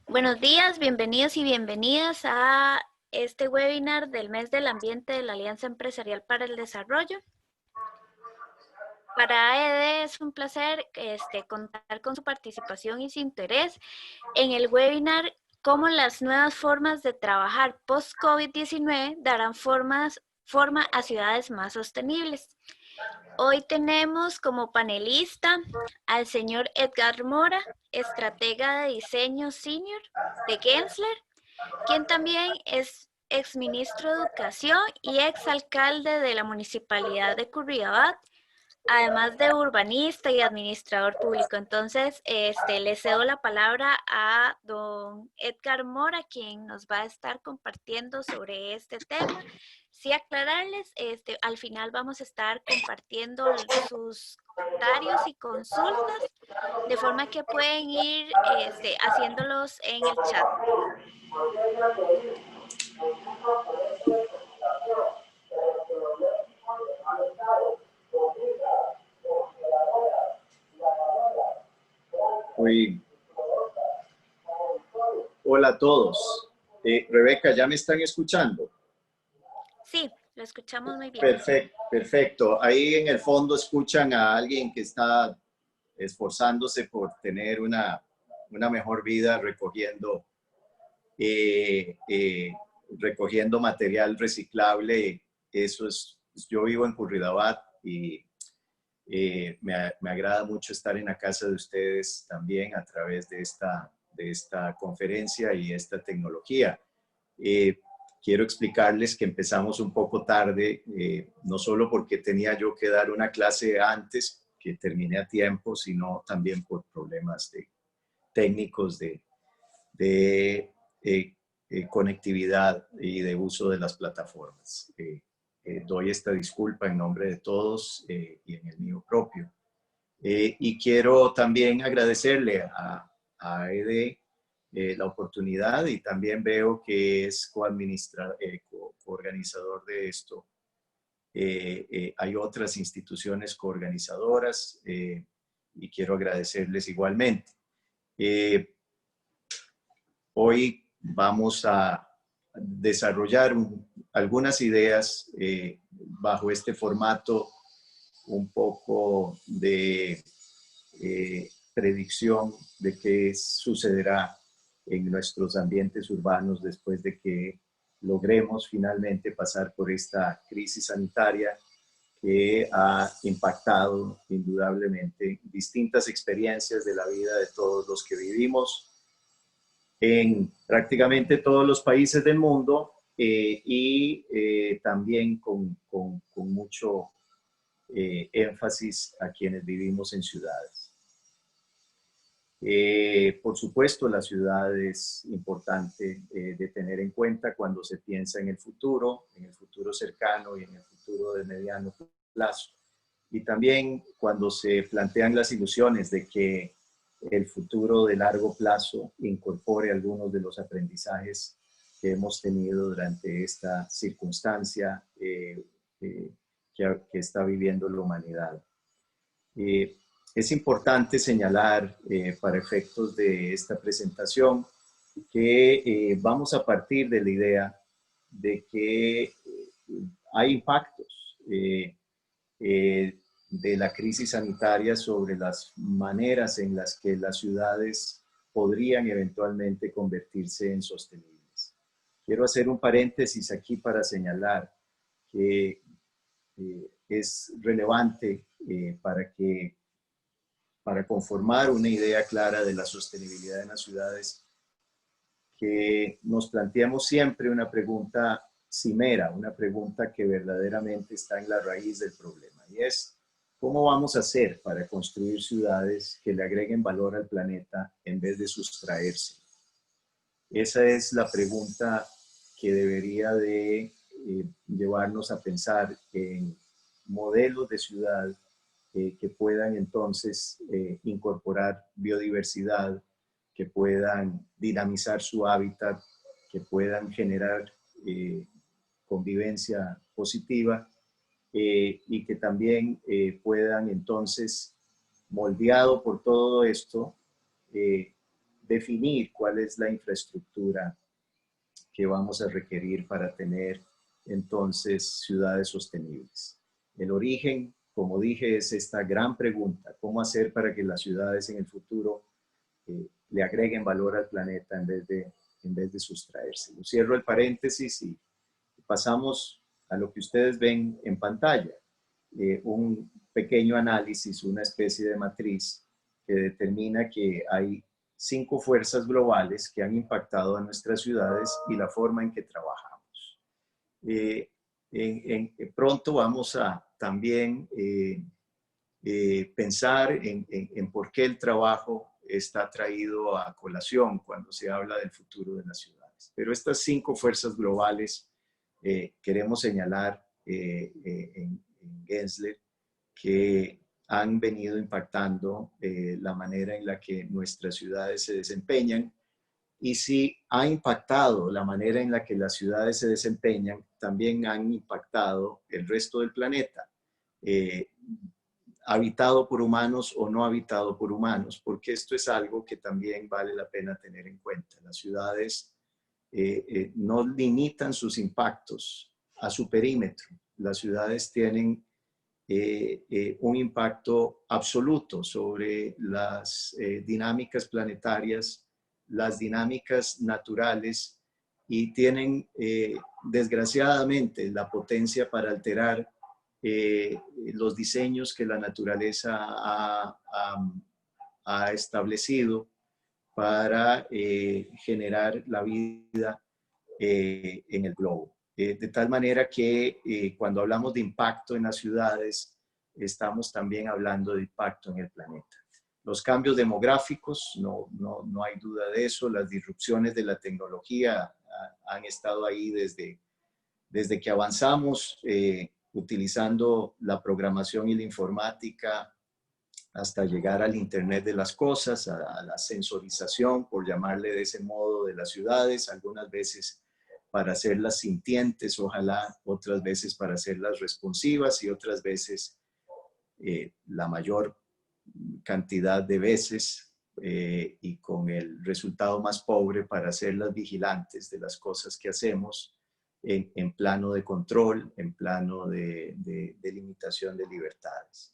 Buenos días, bienvenidos y bienvenidas a este webinar del mes del ambiente de la Alianza Empresarial para el Desarrollo. Para AED es un placer contar con su participación y su interés en el webinar Cómo las nuevas formas de trabajar post-COVID-19 darán forma a ciudades más sostenibles. Hoy tenemos como panelista al señor Edgar Mora, estratega de diseño senior de Gensler, quien también es exministro de Educación y exalcalde de la Municipalidad de Curridabat, además de urbanista y administrador público. Entonces, le cedo la palabra a don Edgar Mora, quien nos va a estar compartiendo sobre este tema. Sí, aclararles, al final vamos a estar compartiendo sus comentarios y consultas, de forma que pueden ir haciéndolos en el chat. Hola a todos. Rebeca, ¿ya me están escuchando? Sí, lo escuchamos muy bien. Perfecto, perfecto. Ahí en el fondo escuchan a alguien que está esforzándose por tener una mejor vida recogiendo material reciclable. Yo vivo en Curridabat y me agrada mucho estar en la casa de ustedes también a través de esta conferencia y esta tecnología. Quiero explicarles que empezamos un poco tarde, no solo porque tenía yo que dar una clase antes, que terminé a tiempo, sino también por problemas técnicos de conectividad y de uso de las plataformas. Doy esta disculpa en nombre de todos y en el mío propio. Y quiero también agradecerle a ED la oportunidad, y también veo que es coorganizador de esto. Hay otras instituciones coorganizadoras y quiero agradecerles igualmente. Hoy vamos a desarrollar algunas ideas bajo este formato un poco de predicción de qué sucederá en nuestros ambientes urbanos después de que logremos finalmente pasar por esta crisis sanitaria que ha impactado indudablemente distintas experiencias de la vida de todos los que vivimos en prácticamente todos los países del mundo y también con mucho énfasis a quienes vivimos en ciudades. Por supuesto, la ciudad es importante de tener en cuenta cuando se piensa en el futuro cercano y en el futuro de mediano plazo. Y también cuando se plantean las ilusiones de que el futuro de largo plazo incorpore algunos de los aprendizajes que hemos tenido durante esta circunstancia que está viviendo la humanidad. Es importante señalar para efectos de esta presentación que vamos a partir de la idea de que hay impactos de la crisis sanitaria sobre las maneras en las que las ciudades podrían eventualmente convertirse en sostenibles. Quiero hacer un paréntesis aquí para señalar que es relevante para conformar una idea clara de la sostenibilidad en las ciudades, que nos planteamos siempre una pregunta cimera, una pregunta que verdaderamente está en la raíz del problema, y es: ¿cómo vamos a hacer para construir ciudades que le agreguen valor al planeta en vez de sustraerse? Esa es la pregunta que debería de llevarnos a pensar en modelos de ciudad que puedan entonces incorporar biodiversidad, que puedan dinamizar su hábitat, que puedan generar convivencia positiva y que también puedan entonces, moldeado por todo esto, definir cuál es la infraestructura que vamos a requerir para tener entonces ciudades sostenibles. El origen, como dije, es esta gran pregunta: ¿cómo hacer para que las ciudades en el futuro le agreguen valor al planeta en vez de sustraerse? Cierro el paréntesis y pasamos a lo que ustedes ven en pantalla, un pequeño análisis, una especie de matriz que determina que hay 5 fuerzas globales que han impactado a nuestras ciudades y la forma en que trabajamos. Pronto vamos a también pensar en por qué el trabajo está traído a colación cuando se habla del futuro de las ciudades. Pero estas 5 fuerzas globales queremos señalar en Gensler, que han venido impactando la manera en la que nuestras ciudades se desempeñan. Y si ha impactado la manera en la que las ciudades se desempeñan, también han impactado el resto del planeta, habitado por humanos o no habitado por humanos, porque esto es algo que también vale la pena tener en cuenta. Las ciudades no limitan sus impactos a su perímetro. Las ciudades tienen un impacto absoluto sobre las dinámicas planetarias, las dinámicas naturales, y tienen desgraciadamente la potencia para alterar los diseños que la naturaleza ha establecido para generar la vida en el globo. De tal manera que cuando hablamos de impacto en las ciudades, estamos también hablando de impacto en el planeta. Los cambios demográficos, no hay duda de eso. Las disrupciones de la tecnología han estado ahí desde que avanzamos utilizando la programación y la informática hasta llegar al Internet de las cosas, a la sensorización, por llamarle de ese modo, de las ciudades, algunas veces para hacerlas sintientes, ojalá, otras veces para hacerlas responsivas y otras veces, la mayor cantidad de veces, y con el resultado más pobre, para hacerlas vigilantes de las cosas que hacemos en plano de control, en plano de limitación de libertades.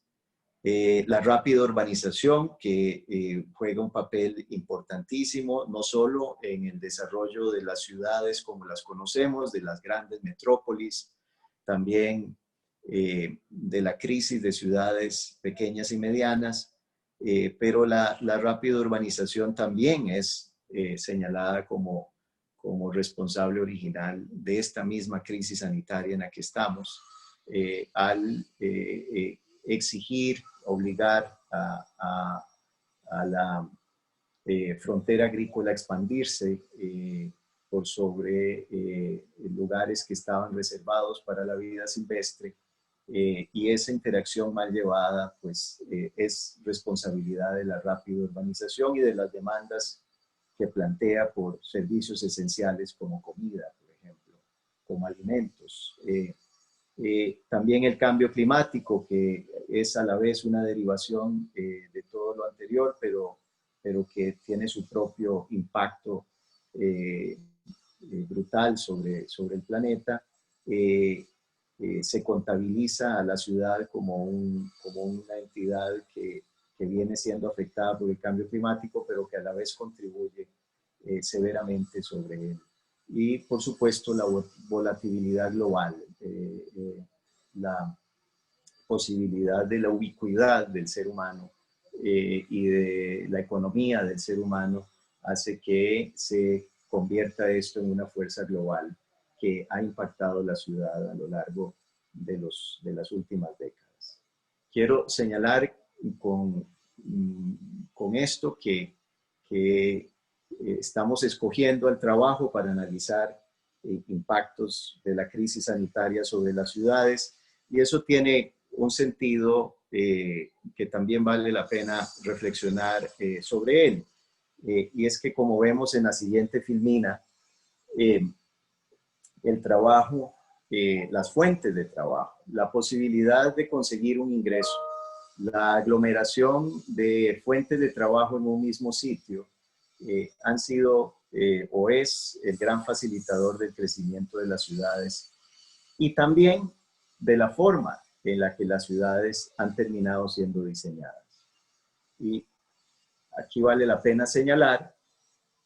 La rápida urbanización, que juega un papel importantísimo, no solo en el desarrollo de las ciudades como las conocemos, de las grandes metrópolis, también de la crisis de ciudades pequeñas y medianas, pero la rápida urbanización también es señalada como responsable original de esta misma crisis sanitaria en la que estamos, al exigir, obligar a la frontera agrícola a expandirse por sobre lugares que estaban reservados para la vida silvestre, y esa interacción mal llevada pues es responsabilidad de la rápida urbanización y de las demandas que plantea por servicios esenciales como comida, por ejemplo, como alimentos. También el cambio climático, que es a la vez una derivación de todo lo anterior, pero que tiene su propio impacto brutal sobre el planeta. Se contabiliza a la ciudad como una entidad que viene siendo afectada por el cambio climático, pero que a la vez contribuye severamente sobre él. Y, por supuesto, la volatilidad global, la posibilidad de la ubicuidad del ser humano y de la economía del ser humano hace que se convierta esto en una fuerza global que ha impactado la ciudad a lo largo de las últimas décadas. Quiero señalar con esto que estamos escogiendo el trabajo para analizar impactos de la crisis sanitaria sobre las ciudades, y eso tiene un sentido que también vale la pena reflexionar sobre él. Y es que, como vemos en la siguiente filmina, el trabajo, las fuentes de trabajo, la posibilidad de conseguir un ingreso, la aglomeración de fuentes de trabajo en un mismo sitio, han sido o es el gran facilitador del crecimiento de las ciudades y también de la forma en la que las ciudades han terminado siendo diseñadas. Y aquí vale la pena señalar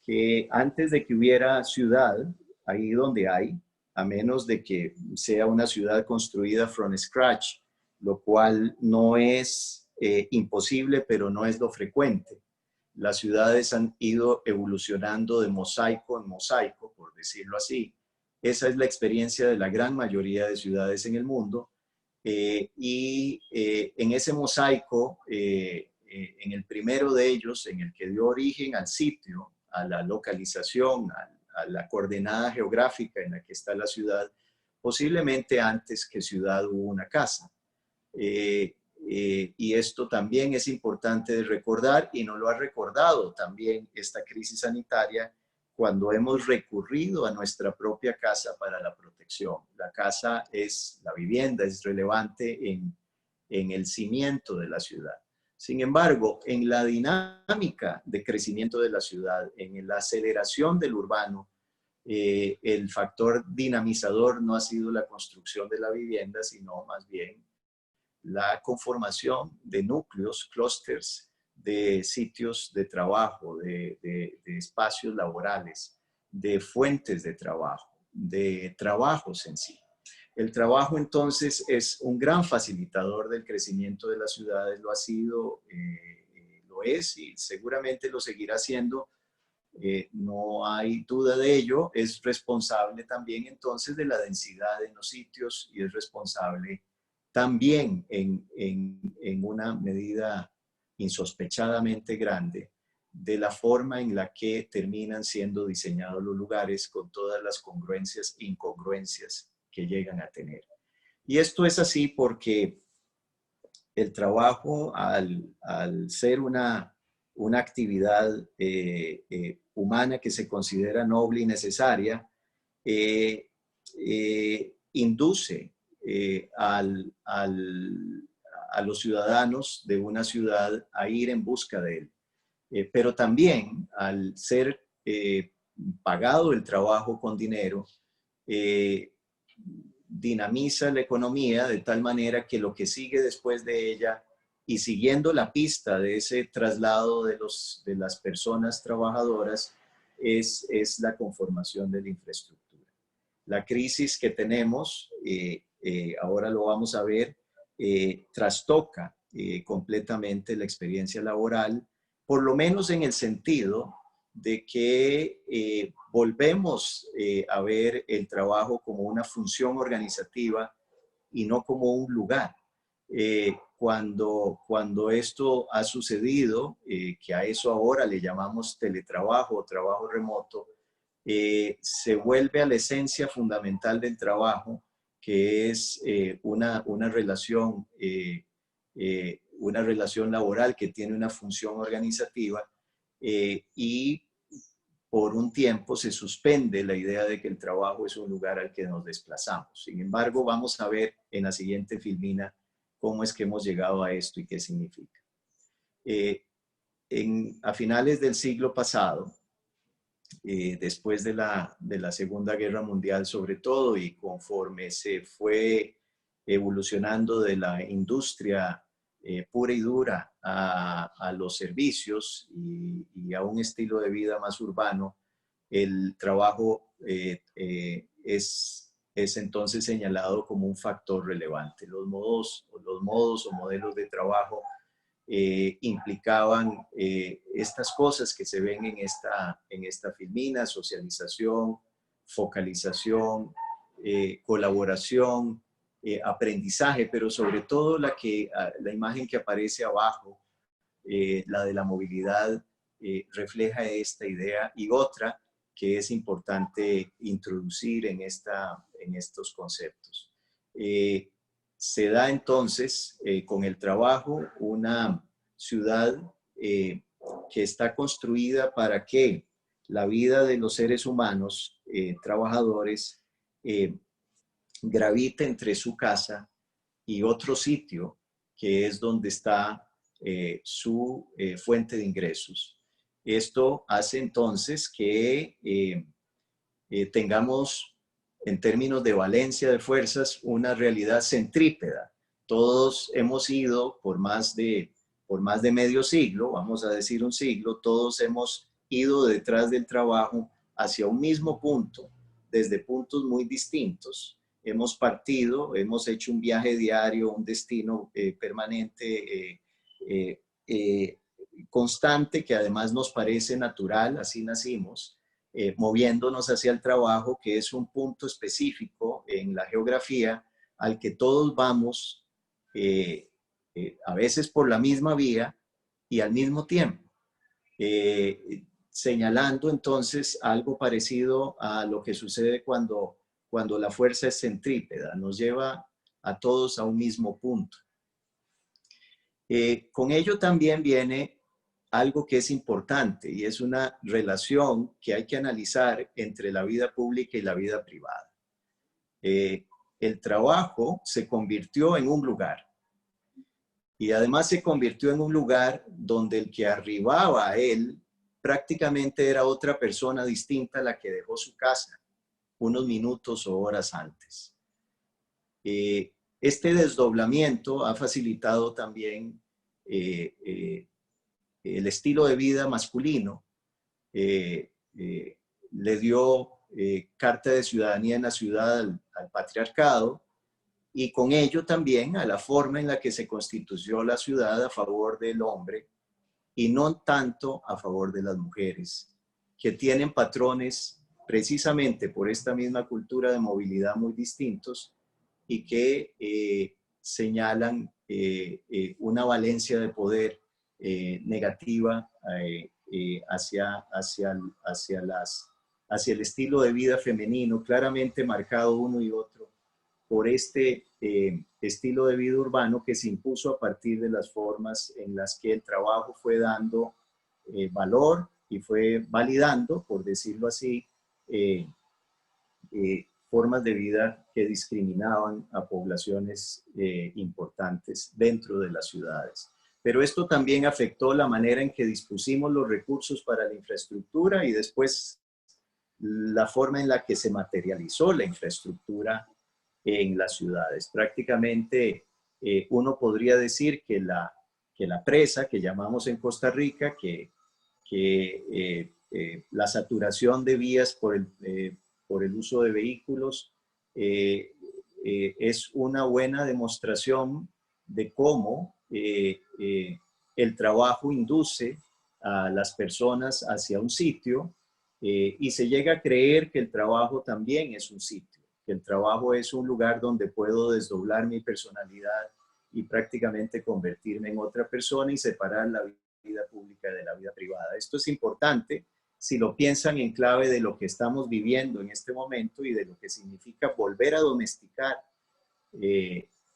que antes de que hubiera ciudad, ahí donde hay, a menos de que sea una ciudad construida from scratch, lo cual no es imposible, pero no es lo frecuente. Las ciudades han ido evolucionando de mosaico en mosaico, por decirlo así. Esa es la experiencia de la gran mayoría de ciudades en el mundo. En ese mosaico, en el primero de ellos, en el que dio origen al sitio, a la localización, a la coordenada geográfica en la que está la ciudad, posiblemente antes que ciudad hubo una casa. Y esto también es importante de recordar y nos lo ha recordado también esta crisis sanitaria cuando hemos recurrido a nuestra propia casa para la protección. La casa es, la vivienda es relevante en el cimiento de la ciudad. Sin embargo, en la dinámica de crecimiento de la ciudad, en la aceleración del urbano, el factor dinamizador no ha sido la construcción de la vivienda, sino más bien la conformación de núcleos, clústeres de sitios de trabajo, de espacios laborales, de fuentes de trabajo, de trabajos en sí. El trabajo entonces es un gran facilitador del crecimiento de las ciudades, lo ha sido, lo es y seguramente lo seguirá siendo. No hay duda de ello. Es responsable también entonces de la densidad en los sitios y es responsable también en una medida insospechadamente grande de la forma en la que terminan siendo diseñados los lugares con todas las congruencias e incongruencias que llegan a tener. Y esto es así porque el trabajo, al ser una actividad humana que se considera noble y necesaria, induce a los ciudadanos de una ciudad a ir en busca de él. Pero también al ser pagado el trabajo con dinero, dinamiza la economía de tal manera que lo que sigue después de ella y siguiendo la pista de ese traslado de las personas trabajadoras es la conformación de la infraestructura. La crisis que tenemos, ahora lo vamos a ver, trastoca completamente la experiencia laboral, por lo menos en el sentido de que volvemos a ver el trabajo como una función organizativa y no como un lugar. Cuando esto ha sucedido, que a eso ahora le llamamos teletrabajo o trabajo remoto, se vuelve a la esencia fundamental del trabajo, que es una relación laboral que tiene una función organizativa y por un tiempo se suspende la idea de que el trabajo es un lugar al que nos desplazamos. Sin embargo, vamos a ver en la siguiente filmina cómo es que hemos llegado a esto y qué significa. A finales del siglo pasado, después de la Segunda Guerra Mundial sobre todo y conforme se fue evolucionando de la industria pura y dura a los servicios y a un estilo de vida más urbano, el trabajo es entonces señalado como un factor relevante. Los modos o modelos de trabajo implicaban estas cosas que se ven en esta filmina: socialización, focalización, colaboración, aprendizaje, pero sobre todo la imagen que aparece abajo, la de la movilidad, refleja esta idea y otra que es importante introducir en estos conceptos. Se da entonces con el trabajo una ciudad que está construida para que la vida de los seres humanos trabajadores gravite entre su casa y otro sitio que es donde está su fuente de ingresos. Esto hace entonces que tengamos, en términos de valencia de fuerzas, una realidad centrípeta. Todos hemos ido por más de medio siglo, vamos a decir un siglo, todos hemos ido detrás del trabajo hacia un mismo punto, desde puntos muy distintos. Hemos partido, hemos hecho un viaje diario, un destino permanente, constante, que además nos parece natural, así nacimos, moviéndonos hacia el trabajo, que es un punto específico en la geografía al que todos vamos, a veces por la misma vía y al mismo tiempo, señalando entonces algo parecido a lo que sucede cuando la fuerza es centrípeta, nos lleva a todos a un mismo punto. Con ello también viene algo que es importante y es una relación que hay que analizar entre la vida pública y la vida privada. El trabajo se convirtió en un lugar y además se convirtió en un lugar donde el que arribaba a él prácticamente era otra persona distinta a la que dejó su casa unos minutos o horas antes. Este desdoblamiento ha facilitado también el estilo de vida masculino, le dio carta de ciudadanía en la ciudad al patriarcado y con ello también a la forma en la que se constituyó la ciudad a favor del hombre y no tanto a favor de las mujeres, que tienen patrones precisamente por esta misma cultura de movilidad muy distintos y que señalan una valencia de poder negativa hacia el estilo de vida femenino, claramente marcado uno y otro por este estilo de vida urbano que se impuso a partir de las formas en las que el trabajo fue dando valor y fue validando, por decirlo así, formas de vida que discriminaban a poblaciones importantes dentro de las ciudades. Pero esto también afectó la manera en que dispusimos los recursos para la infraestructura y después la forma en la que se materializó la infraestructura en las ciudades. Prácticamente uno podría decir que la presa que llamamos en Costa Rica, la saturación de vías por el uso de vehículos es una buena demostración de cómo el trabajo induce a las personas hacia un sitio y se llega a creer que el trabajo también es un sitio, que el trabajo es un lugar donde puedo desdoblar mi personalidad y prácticamente convertirme en otra persona y separar la vida pública de la vida privada. Esto es importante si lo piensan en clave de lo que estamos viviendo en este momento y de lo que significa volver a domesticar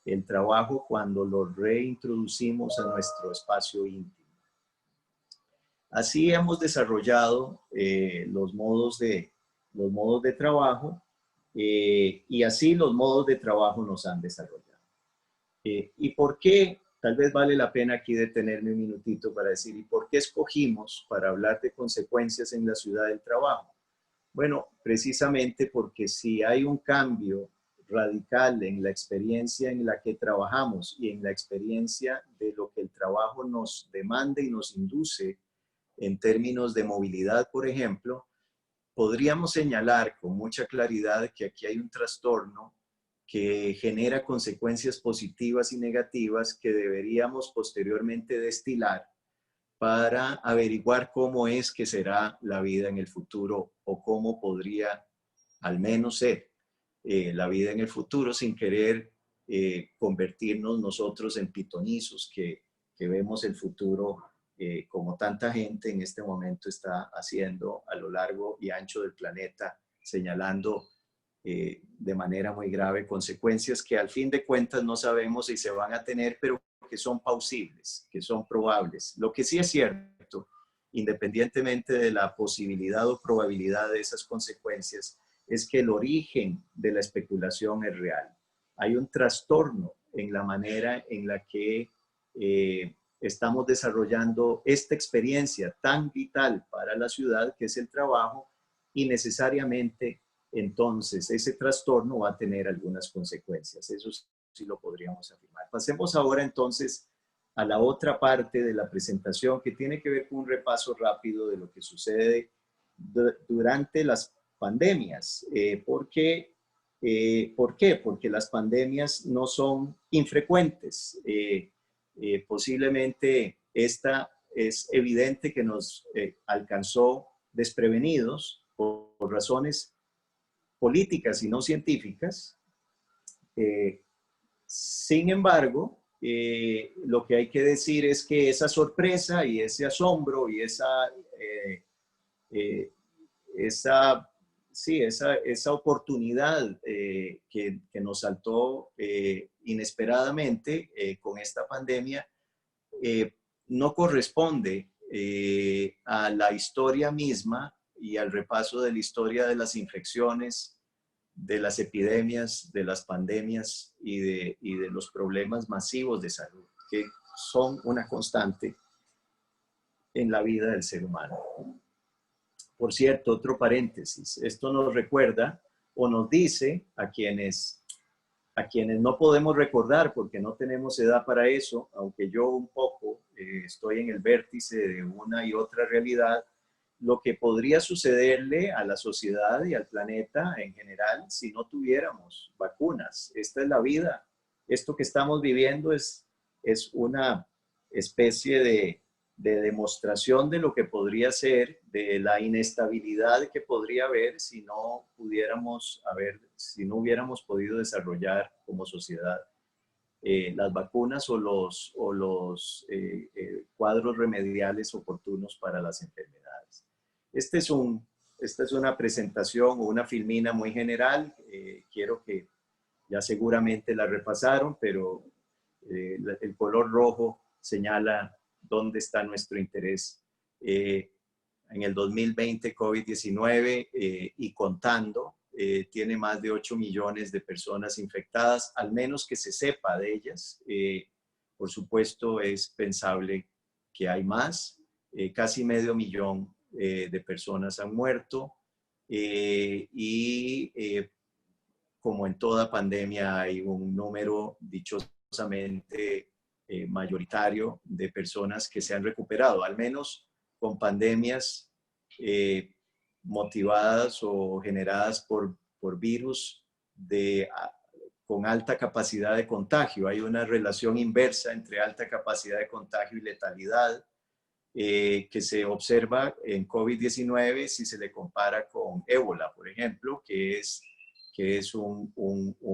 el trabajo cuando lo reintroducimos a nuestro espacio íntimo. Así hemos desarrollado los modos de trabajo y así los modos de trabajo nos han desarrollado. ¿Y por qué? Tal vez vale la pena aquí detenerme un minutito para decir, ¿y por qué escogimos para hablar de consecuencias en la ciudad del trabajo? Bueno, precisamente porque si hay un cambio radical en la experiencia en la que trabajamos y en la experiencia de lo que el trabajo nos demanda y nos induce en términos de movilidad, por ejemplo, podríamos señalar con mucha claridad que aquí hay un trastorno que genera consecuencias positivas y negativas que deberíamos posteriormente destilar para averiguar cómo es que será la vida en el futuro o cómo podría al menos ser la vida en el futuro sin querer convertirnos nosotros en pitonizos que vemos el futuro como tanta gente en este momento está haciendo a lo largo y ancho del planeta, señalando de manera muy grave consecuencias que al fin de cuentas no sabemos si se van a tener, pero que son plausibles, que son probables. Lo que sí es cierto, independientemente de la posibilidad o probabilidad de esas consecuencias, es que el origen de la especulación es real. Hay un trastorno en la manera en la que estamos desarrollando esta experiencia tan vital para la ciudad que es el trabajo y necesariamente entonces ese trastorno va a tener algunas consecuencias. Eso sí lo podríamos afirmar. Pasemos ahora entonces a la otra parte de la presentación que tiene que ver con un repaso rápido de lo que sucede durante las pandemias. ¿Por qué? ¿Por qué? Porque las pandemias no son infrecuentes. Posiblemente esta es evidente que nos alcanzó desprevenidos por razones políticas y no científicas. Sin embargo, lo que hay que decir es que esa sorpresa y ese asombro y eh, esa, sí, esa oportunidad que nos saltó inesperadamente con esta pandemia no corresponde a la historia misma y al repaso de la historia de las infecciones, de las epidemias, de las pandemias y de los problemas masivos de salud, que son una constante en la vida del ser humano. Por cierto, otro paréntesis, esto nos recuerda o nos dice a quienes no podemos recordar porque no tenemos edad para eso, aunque yo un poco estoy en el vértice de una y otra realidad, lo que podría sucederle a la sociedad y al planeta en general si no tuviéramos vacunas. Esta es la vida. Esto que estamos viviendo es una especie de demostración de lo que podría ser, de la inestabilidad que podría haber si no si no hubiéramos podido desarrollar como sociedad las vacunas o los cuadros remediales oportunos para las enfermedades. Esta es una presentación o una filmina muy general. Quiero que ya seguramente la repasaron, pero el color rojo señala dónde está nuestro interés. En el 2020, COVID-19 y contando, tiene más de 8 millones de personas infectadas, al menos que se sepa de ellas. Por supuesto, es pensable que hay más. Casi medio millón de personas han muerto como en toda pandemia hay un número dichosamente mayoritario de personas que se han recuperado, al menos con pandemias motivadas o generadas por virus con alta capacidad de contagio. Hay una relación inversa entre alta capacidad de contagio y letalidad que se observa en COVID-19 si se le compara con ébola, por ejemplo, que es un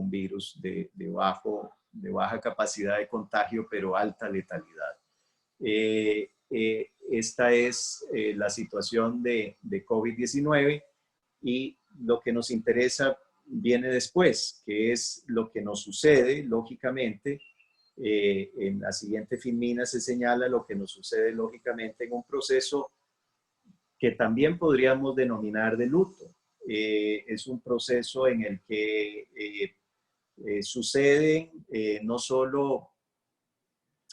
virus de baja capacidad de contagio, pero alta letalidad. Esta es la situación de COVID-19 y lo que nos interesa viene después, que es lo que nos sucede, lógicamente. En la siguiente filmina se señala lo que nos sucede, lógicamente, en un proceso que también podríamos denominar de luto. Es un proceso en el que suceden no solo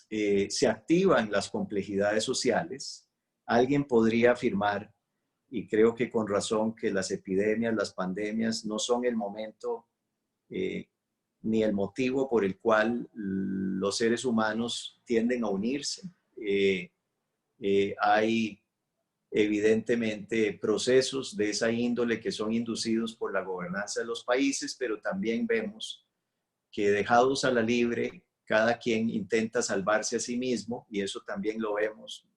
se activan las complejidades sociales. Alguien podría afirmar, y creo que con razón, que las epidemias, las pandemias no son el momento ni el motivo por el cual los seres humanos tienden a unirse. Hay evidentemente procesos de esa índole que son inducidos por la gobernanza de los países, pero también vemos que dejados a la libre, cada quien intenta salvarse a sí mismo, y eso también lo vemos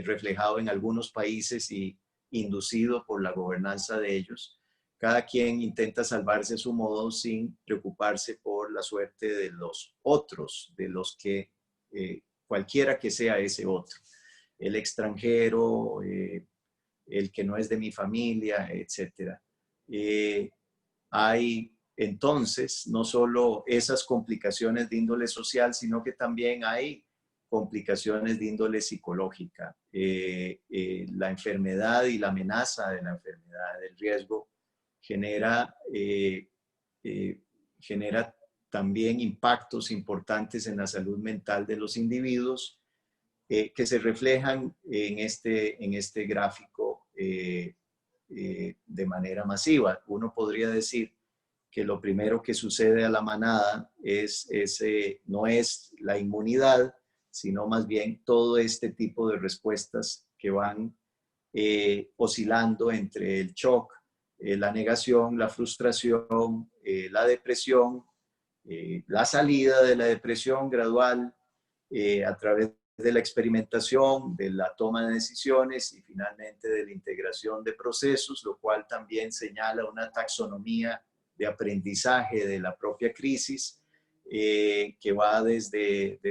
reflejado en algunos países y inducido por la gobernanza de ellos. Cada quien intenta salvarse a su modo sin preocuparse por la suerte de los otros, de los que cualquiera que sea ese otro, el extranjero, el que no es de mi familia, etc. Hay entonces no solo esas complicaciones de índole social, sino que también hay complicaciones de índole psicológica. La enfermedad y la amenaza de la enfermedad, el riesgo, genera también impactos importantes en la salud mental de los individuos, que se reflejan en este gráfico de manera masiva. Uno podría decir que lo primero que sucede a la manada no es la inmunidad, sino más bien todo este tipo de respuestas que van oscilando entre el shock, la negación, la frustración, la depresión, la salida de la depresión gradual a través de la experimentación, de la toma de decisiones y finalmente de la integración de procesos, lo cual también señala una taxonomía de aprendizaje de la propia crisis que va desde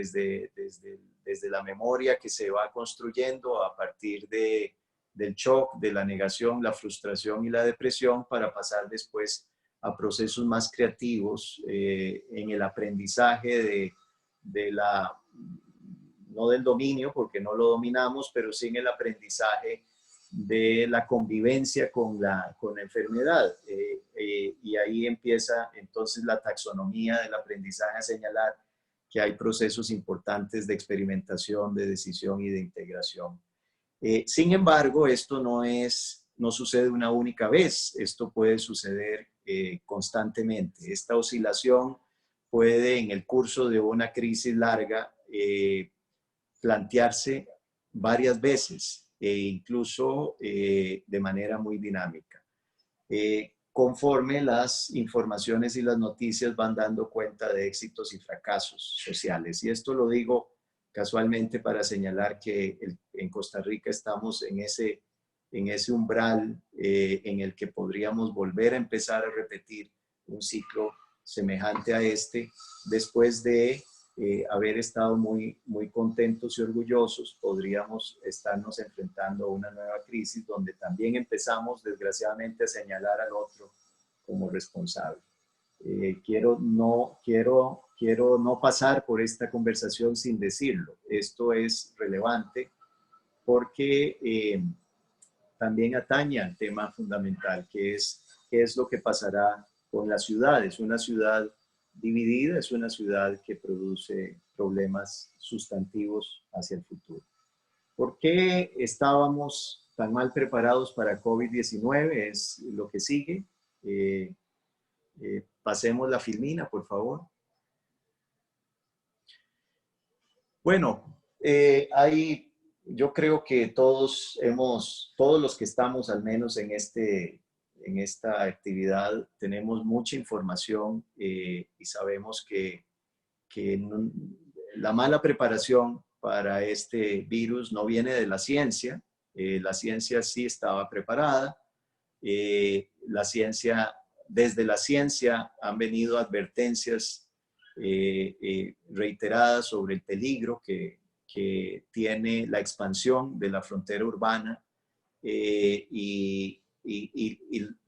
la memoria que se va construyendo a partir del shock, de la negación, la frustración y la depresión para pasar después a procesos más creativos en el aprendizaje no del dominio, porque no lo dominamos, pero sí en el aprendizaje de la convivencia con la enfermedad. Y ahí empieza entonces la taxonomía del aprendizaje a señalar que hay procesos importantes de experimentación, de decisión y de integración. Sin embargo, esto no sucede una única vez, esto puede suceder constantemente. Esta oscilación puede en el curso de una crisis larga plantearse varias veces e incluso de manera muy dinámica. Conforme las informaciones y las noticias van dando cuenta de éxitos y fracasos sociales. Y esto lo digo casualmente para señalar que en Costa Rica estamos en ese umbral en el que podríamos volver a empezar a repetir un ciclo semejante a este después de haber estado muy contentos y orgullosos. Podríamos estarnos enfrentando a una nueva crisis donde también empezamos desgraciadamente a señalar al otro como responsable. Quiero no pasar por esta conversación sin decirlo. Esto es relevante porque también atañe al tema fundamental, que es qué es lo que pasará con las ciudades. Una ciudad dividida es una ciudad que produce problemas sustantivos hacia el futuro. ¿Por qué estábamos tan mal preparados para COVID-19? Es lo que sigue. Pasemos la filmina, por favor. Bueno, yo creo que todos los que estamos al menos en esta actividad, tenemos mucha información y sabemos que la mala preparación para este virus no viene de la ciencia. La ciencia sí estaba preparada. Desde la ciencia han venido advertencias reiteradas sobre el peligro que tiene la expansión de la frontera urbana y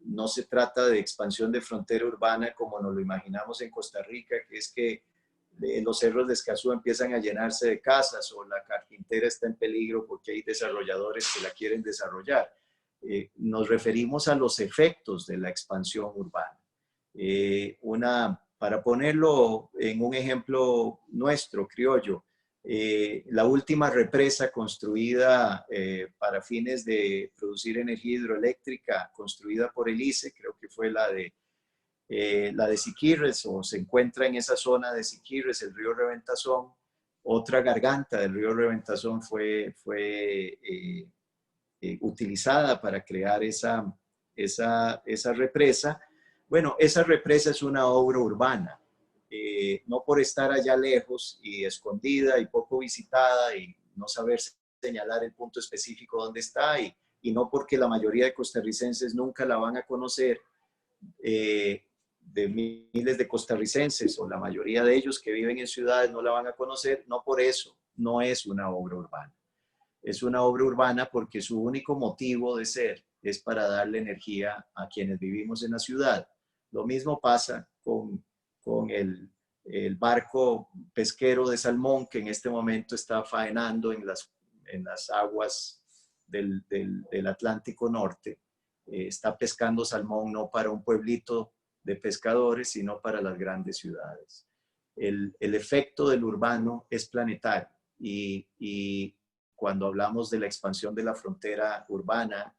no se trata de expansión de frontera urbana como nos lo imaginamos en Costa Rica, que es que los cerros de Escazú empiezan a llenarse de casas o la carpintera está en peligro porque hay desarrolladores que la quieren desarrollar. Nos referimos a los efectos de la expansión urbana. Para ponerlo en un ejemplo nuestro, criollo, la última represa construida para fines de producir energía hidroeléctrica, construida por el ICE, creo que fue la de Siquirres, o se encuentra en esa zona de Siquirres, el río Reventazón. Otra garganta del río Reventazón fue utilizada para crear esa represa. Bueno, esa represa es una obra urbana. No por estar allá lejos y escondida y poco visitada y no saber señalar el punto específico donde está y no porque la mayoría de costarricenses nunca la van a conocer, de miles de costarricenses o la mayoría de ellos que viven en ciudades no la van a conocer, no por eso no es una obra urbana. Es una obra urbana porque su único motivo de ser es para darle energía a quienes vivimos en la ciudad. Lo mismo pasa con el barco pesquero de salmón que en este momento está faenando en las aguas del Atlántico Norte. Está pescando salmón no para un pueblito de pescadores, sino para las grandes ciudades. El efecto del urbano es planetario. y cuando hablamos de la expansión de la frontera urbana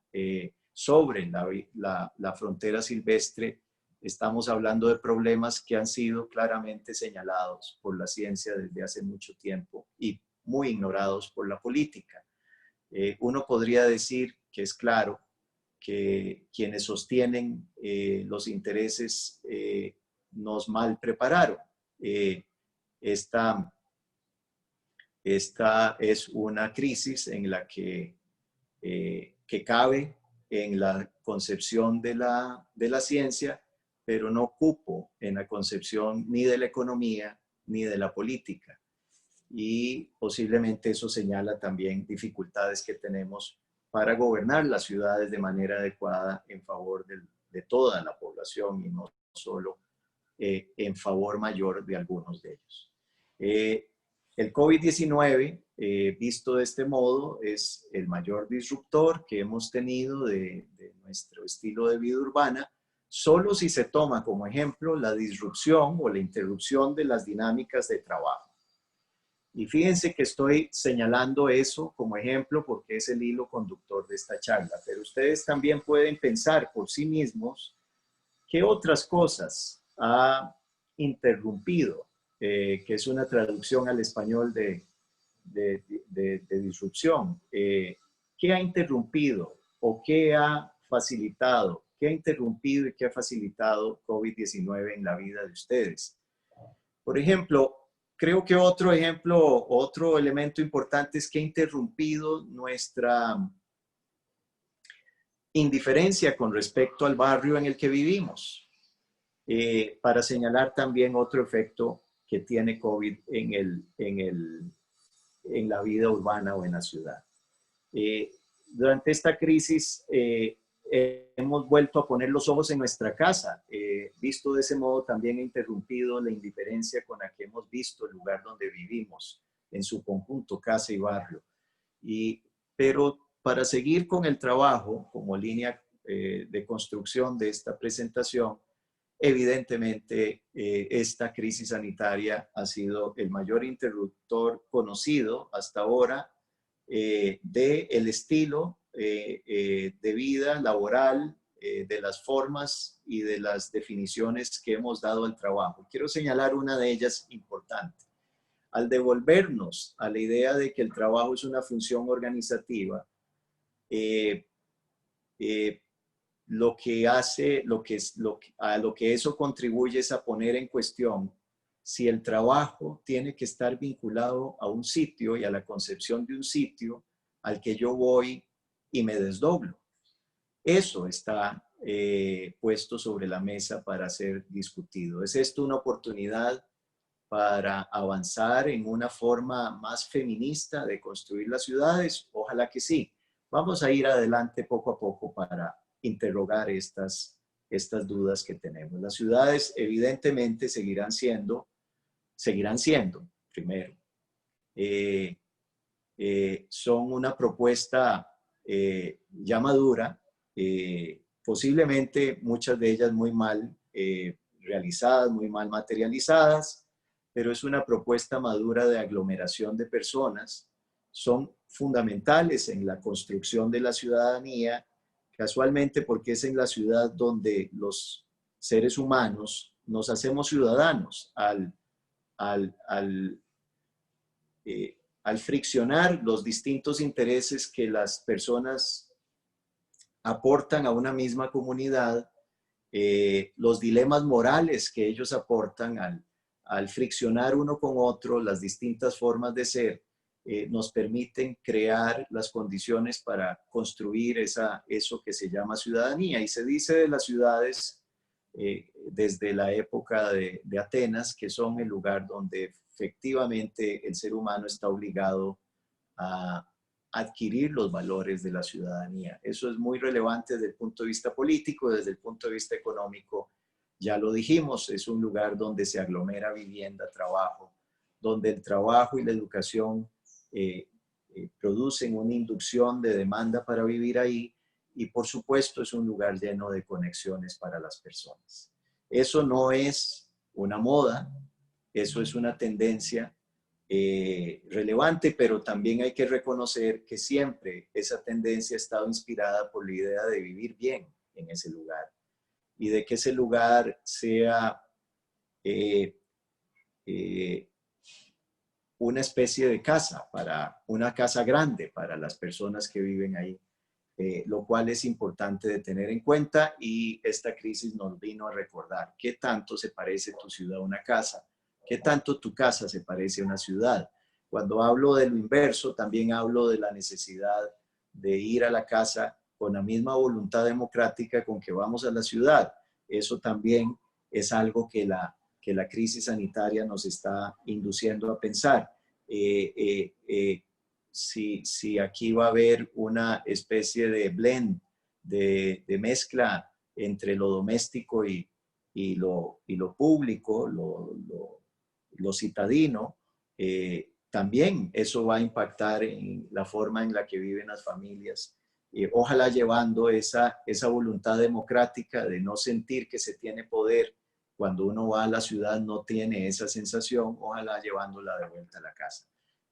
sobre la frontera silvestre, estamos hablando de problemas que han sido claramente señalados por la ciencia desde hace mucho tiempo y muy ignorados por la política. Uno podría decir que es claro que quienes sostienen los intereses nos mal prepararon. Esta es una crisis en la que cabe en la concepción de la ciencia, pero no cupo en la concepción ni de la economía ni de la política. Y posiblemente eso señala también dificultades que tenemos para gobernar las ciudades de manera adecuada en favor de toda la población y no solo en favor mayor de algunos de ellos. El COVID-19, visto de este modo, es el mayor disruptor que hemos tenido de nuestro estilo de vida urbana, solo si se toma como ejemplo la disrupción o la interrupción de las dinámicas de trabajo. Y fíjense que estoy señalando eso como ejemplo porque es el hilo conductor de esta charla, pero ustedes también pueden pensar por sí mismos qué otras cosas ha interrumpido, que es una traducción al español de disrupción. ¿Qué ha interrumpido o qué ha facilitado? ¿Qué ha interrumpido y qué ha facilitado COVID-19 en la vida de ustedes? Por ejemplo, creo que otro ejemplo, otro elemento importante es que ha interrumpido nuestra indiferencia con respecto al barrio en el que vivimos. Para señalar también otro efecto que tiene COVID en la vida urbana o en la ciudad. Durante esta crisis hemos vuelto a poner los ojos en nuestra casa. Visto de ese modo, también ha interrumpido la indiferencia con la que hemos visto el lugar donde vivimos, en su conjunto, casa y barrio. Pero para seguir con el trabajo como línea de construcción de esta presentación, evidentemente esta crisis sanitaria ha sido el mayor interruptor conocido hasta ahora del estilo de vida laboral, de las formas y de las definiciones que hemos dado al trabajo. Quiero señalar una de ellas importante. Al devolvernos a la idea de que el trabajo es una función organizativa, lo que eso contribuye es a poner en cuestión si el trabajo tiene que estar vinculado a un sitio y a la concepción de un sitio al que yo voy y me desdoblo. Eso está puesto sobre la mesa para ser discutido. ¿Es esto una oportunidad para avanzar en una forma más feminista de construir las ciudades? Ojalá que sí. Vamos a ir adelante poco a poco para interrogar estas dudas que tenemos. Las ciudades evidentemente seguirán siendo, primero, son una propuesta ya madura, posiblemente muchas de ellas muy mal realizadas, muy mal materializadas, pero es una propuesta madura de aglomeración de personas, son fundamentales en la construcción de la ciudadanía, casualmente porque es en la ciudad donde los seres humanos nos hacemos ciudadanos al friccionar los distintos intereses que las personas aportan a una misma comunidad, los dilemas morales que ellos aportan al friccionar uno con otro, las distintas formas de ser, nos permiten crear las condiciones para construir eso que se llama ciudadanía. Y se dice de las ciudades desde la época de Atenas que son el lugar donde efectivamente el ser humano está obligado a adquirir los valores de la ciudadanía. Eso es muy relevante desde el punto de vista político, desde el punto de vista económico. Ya lo dijimos, es un lugar donde se aglomera vivienda, trabajo, donde el trabajo y la educación producen una inducción de demanda para vivir ahí y por supuesto es un lugar lleno de conexiones para las personas. Eso no es una moda, eso es una tendencia relevante, pero también hay que reconocer que siempre esa tendencia ha estado inspirada por la idea de vivir bien en ese lugar y de que ese lugar sea una especie de casa, una casa grande para las personas que viven ahí, lo cual es importante de tener en cuenta, y esta crisis nos vino a recordar qué tanto se parece tu ciudad a una casa, qué tanto tu casa se parece a una ciudad. Cuando hablo de lo inverso, también hablo de la necesidad de ir a la casa con la misma voluntad democrática con que vamos a la ciudad. Eso también es algo que la crisis sanitaria nos está induciendo a pensar. Si aquí va a haber una especie de blend, de mezcla entre lo doméstico y lo público, lo citadino, también eso va a impactar en la forma en la que viven las familias. Ojalá llevando esa voluntad democrática de no sentir que se tiene poder cuando uno va a la ciudad, no tiene esa sensación, ojalá llevándola de vuelta a la casa.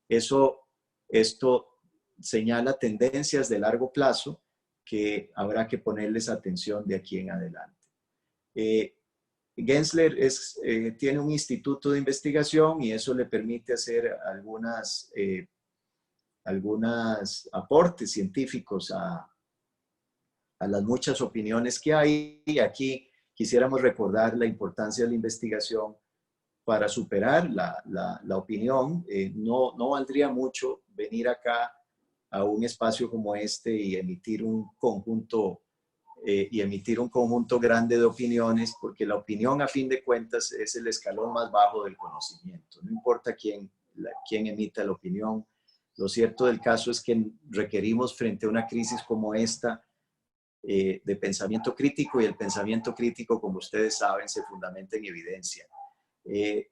Esto señala tendencias de largo plazo que habrá que ponerles atención de aquí en adelante. Gensler tiene un instituto de investigación y eso le permite hacer algunos aportes científicos a las muchas opiniones que hay. Y aquí quisiéramos recordar la importancia de la investigación para superar la opinión. No valdría mucho venir acá a un espacio como este y emitir un conjunto grande de opiniones, porque la opinión, a fin de cuentas, es el escalón más bajo del conocimiento. No importa quién emita la opinión. Lo cierto del caso es que requerimos, frente a una crisis como esta, de pensamiento crítico, y el pensamiento crítico, como ustedes saben, se fundamenta en evidencia.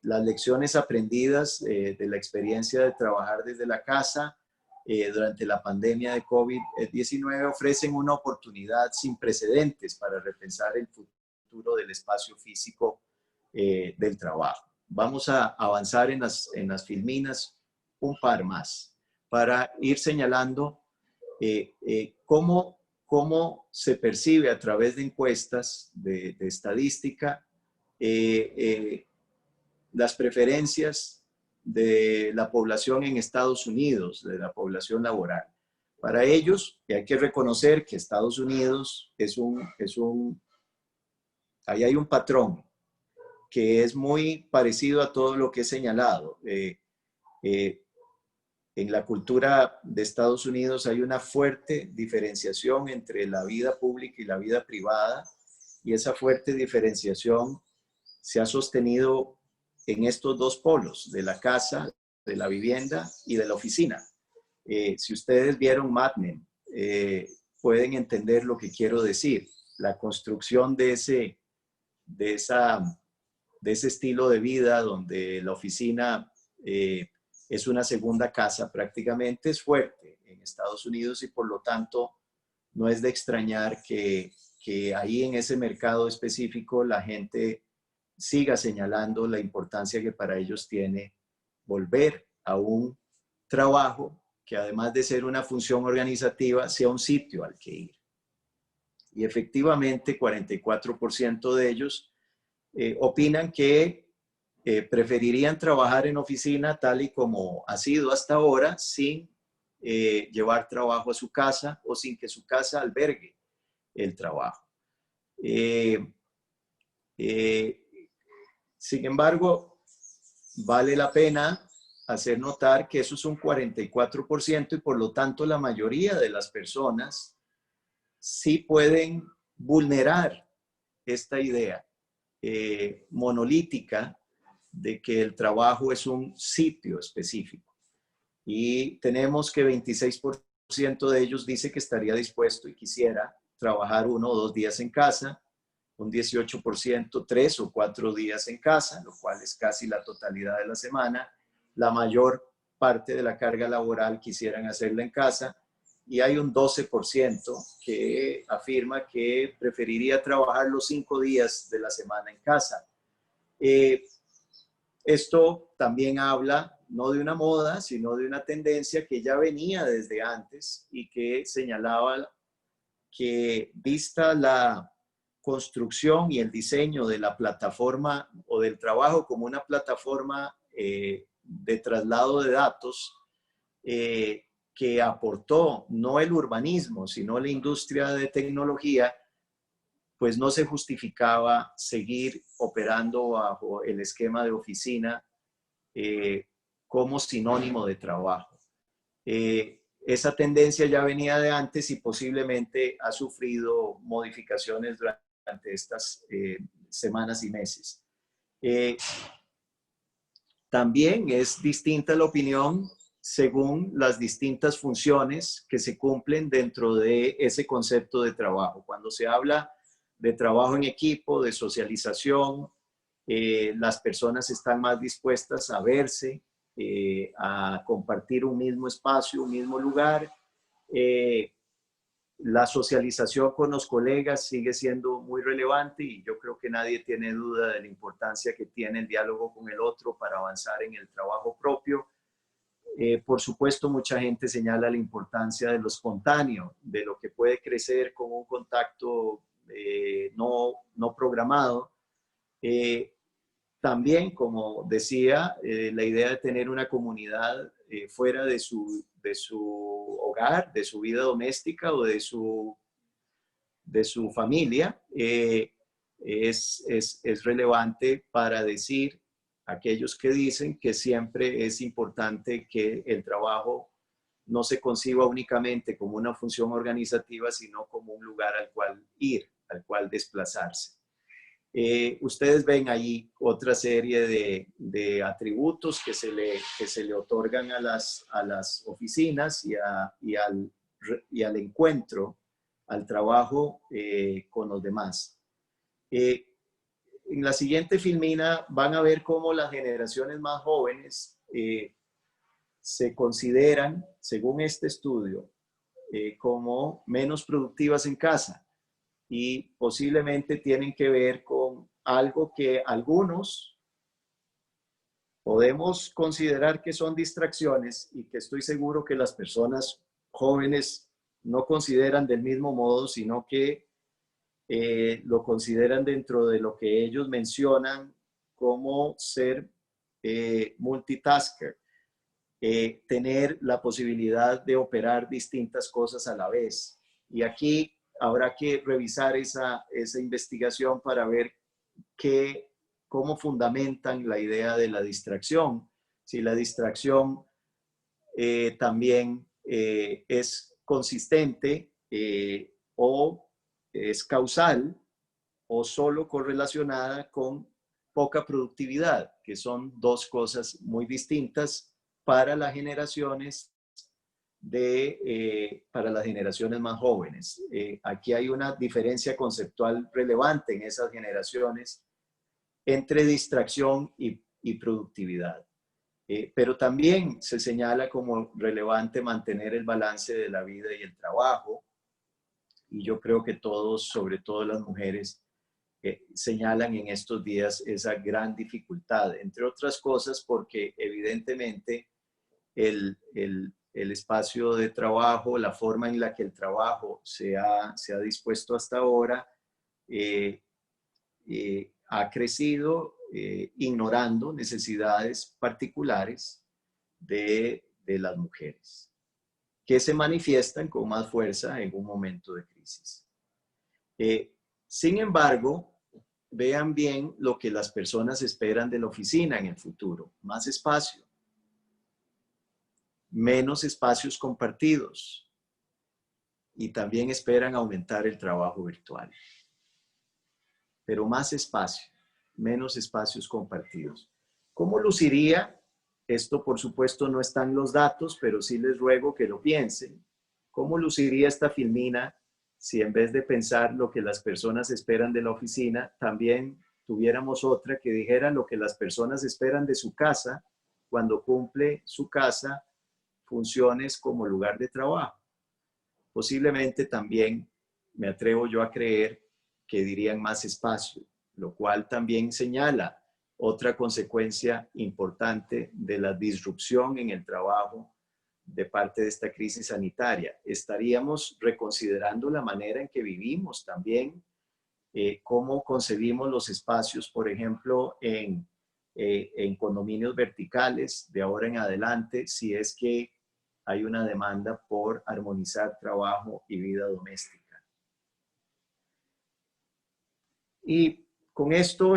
Las lecciones aprendidas de la experiencia de trabajar desde la casa durante la pandemia de COVID-19 ofrecen una oportunidad sin precedentes para repensar el futuro del espacio físico del trabajo. Vamos a avanzar en las filminas un par más para ir señalando cómo se percibe a través de encuestas de estadística las preferencias de la población en Estados Unidos, de la población laboral. Para ellos, hay que reconocer que Estados Unidos ahí hay un patrón que es muy parecido a todo lo que he señalado. En la cultura de Estados Unidos hay una fuerte diferenciación entre la vida pública y la vida privada, y esa fuerte diferenciación se ha sostenido en estos dos polos, de la casa, de la vivienda y de la oficina. Si ustedes vieron Mad Men, pueden entender lo que quiero decir. La construcción de ese estilo de vida donde la oficina es una segunda casa prácticamente, es fuerte en Estados Unidos, y por lo tanto no es de extrañar que ahí en ese mercado específico la gente siga señalando la importancia que para ellos tiene volver a un trabajo que, además de ser una función organizativa, sea un sitio al que ir. Y efectivamente 44% de ellos opinan que preferirían trabajar en oficina tal y como ha sido hasta ahora, sin llevar trabajo a su casa o sin que su casa albergue el trabajo. Sin embargo, vale la pena hacer notar que eso es un 44%, y por lo tanto la mayoría de las personas sí pueden vulnerar esta idea monolítica de que el trabajo es un sitio específico. Y tenemos que 26% de ellos dice que estaría dispuesto y quisiera trabajar 1 o 2 días en casa, un 18% 3 o 4 días en casa, lo cual es casi la totalidad de la semana. La mayor parte de la carga laboral quisieran hacerla en casa, y hay un 12% que afirma que preferiría trabajar los 5 días de la semana en casa. Esto también habla no de una moda, sino de una tendencia que ya venía desde antes y que señalaba que vista la construcción y el diseño de la plataforma o del trabajo como una plataforma de traslado de datos que aportó no el urbanismo, sino la industria de tecnología, pues no se justificaba seguir operando bajo el esquema de oficina como sinónimo de trabajo. Esa tendencia ya venía de antes y posiblemente ha sufrido modificaciones durante estas semanas y meses. También es distinta la opinión según las distintas funciones que se cumplen dentro de ese concepto de trabajo. Cuando se habla de trabajo en equipo, de socialización, las personas están más dispuestas a verse, a compartir un mismo espacio, un mismo lugar. La socialización con los colegas sigue siendo muy relevante y yo creo que nadie tiene duda de la importancia que tiene el diálogo con el otro para avanzar en el trabajo propio. Por supuesto, mucha gente señala la importancia de lo espontáneo, de lo que puede crecer con un contacto no programado. También, como decía, la idea de tener una comunidad fuera de su hogar, de su vida doméstica o de su familia, es relevante para decir aquellos que dicen que siempre es importante que el trabajo no se conciba únicamente como una función organizativa, sino como un lugar al cual ir, al cual desplazarse. Ustedes ven ahí otra serie de atributos que se le otorgan a las oficinas y al encuentro, al trabajo con los demás. En la siguiente filmina van a ver cómo las generaciones más jóvenes se consideran, según este estudio, como menos productivas en casa. Y posiblemente tienen que ver con algo que algunos podemos considerar que son distracciones y que estoy seguro que las personas jóvenes no consideran del mismo modo, sino que lo consideran dentro de lo que ellos mencionan como ser multitasker, tener la posibilidad de operar distintas cosas a la vez. Y aquí habrá que revisar esa investigación para ver cómo fundamentan la idea de la distracción. Si la distracción también es consistente o es causal o solo correlacionada con poca productividad, que son dos cosas muy distintas para las generaciones para las generaciones más jóvenes. Aquí hay una diferencia conceptual relevante en esas generaciones entre distracción y productividad. Pero también se señala como relevante mantener el balance de la vida y el trabajo. Y yo creo que todos, sobre todo las mujeres, señalan en estos días esa gran dificultad, entre otras cosas porque evidentemente el espacio de trabajo, la forma en la que el trabajo se ha dispuesto hasta ahora, ha crecido ignorando necesidades particulares de las mujeres, que se manifiestan con más fuerza en un momento de crisis. Sin embargo, vean bien lo que las personas esperan de la oficina en el futuro: más espacio, menos espacios compartidos, y también esperan aumentar el trabajo virtual. Pero más espacio, menos espacios compartidos. ¿Cómo luciría? Esto, por supuesto, no están los datos, pero sí les ruego que lo piensen. ¿Cómo luciría esta filmina si en vez de pensar lo que las personas esperan de la oficina, también tuviéramos otra que dijera lo que las personas esperan de su casa cuando cumple su casa funciones como lugar de trabajo? Posiblemente también me atrevo yo a creer que dirían más espacio, lo cual también señala otra consecuencia importante de la disrupción en el trabajo de parte de esta crisis sanitaria. Estaríamos reconsiderando la manera en que vivimos también, cómo concebimos los espacios, por ejemplo, en condominios verticales de ahora en adelante, si es que hay una demanda por armonizar trabajo y vida doméstica. Y con esto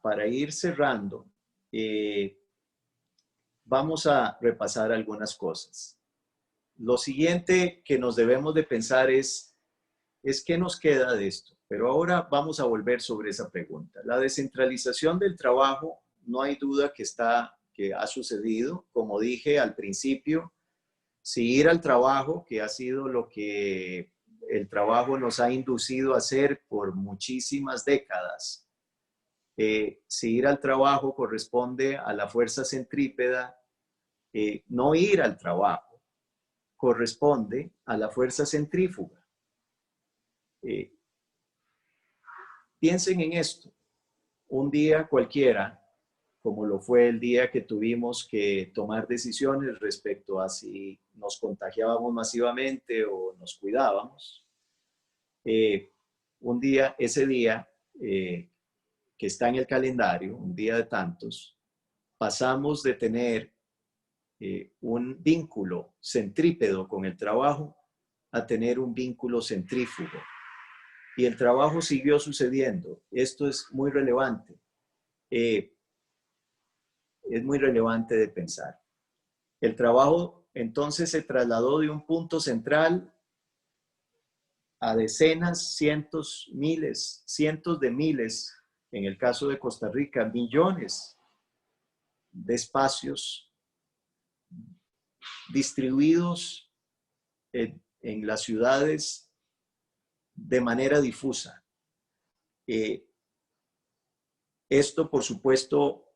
para ir cerrando, vamos a repasar algunas cosas. Lo siguiente que nos debemos de pensar es qué nos queda de esto. Pero ahora vamos a volver sobre esa pregunta. La descentralización del trabajo, no hay duda que ha sucedido. Como dije al principio, si ir al trabajo, que ha sido lo que el trabajo nos ha inducido a hacer por muchísimas décadas, si ir al trabajo corresponde a la fuerza centrípeta, no ir al trabajo corresponde a la fuerza centrífuga. Piensen en esto. Un día cualquiera, como lo fue el día que tuvimos que tomar decisiones respecto a si nos contagiábamos masivamente o nos cuidábamos, ese día que está en el calendario, un día de tantos, pasamos de tener un vínculo centrípedo con el trabajo a tener un vínculo centrífugo. Y el trabajo siguió sucediendo. Esto es muy relevante. Es muy relevante de pensar. El trabajo entonces se trasladó de un punto central a decenas, cientos, miles, cientos de miles, en el caso de Costa Rica, millones de espacios distribuidos en las ciudades de manera difusa. Esto, por supuesto,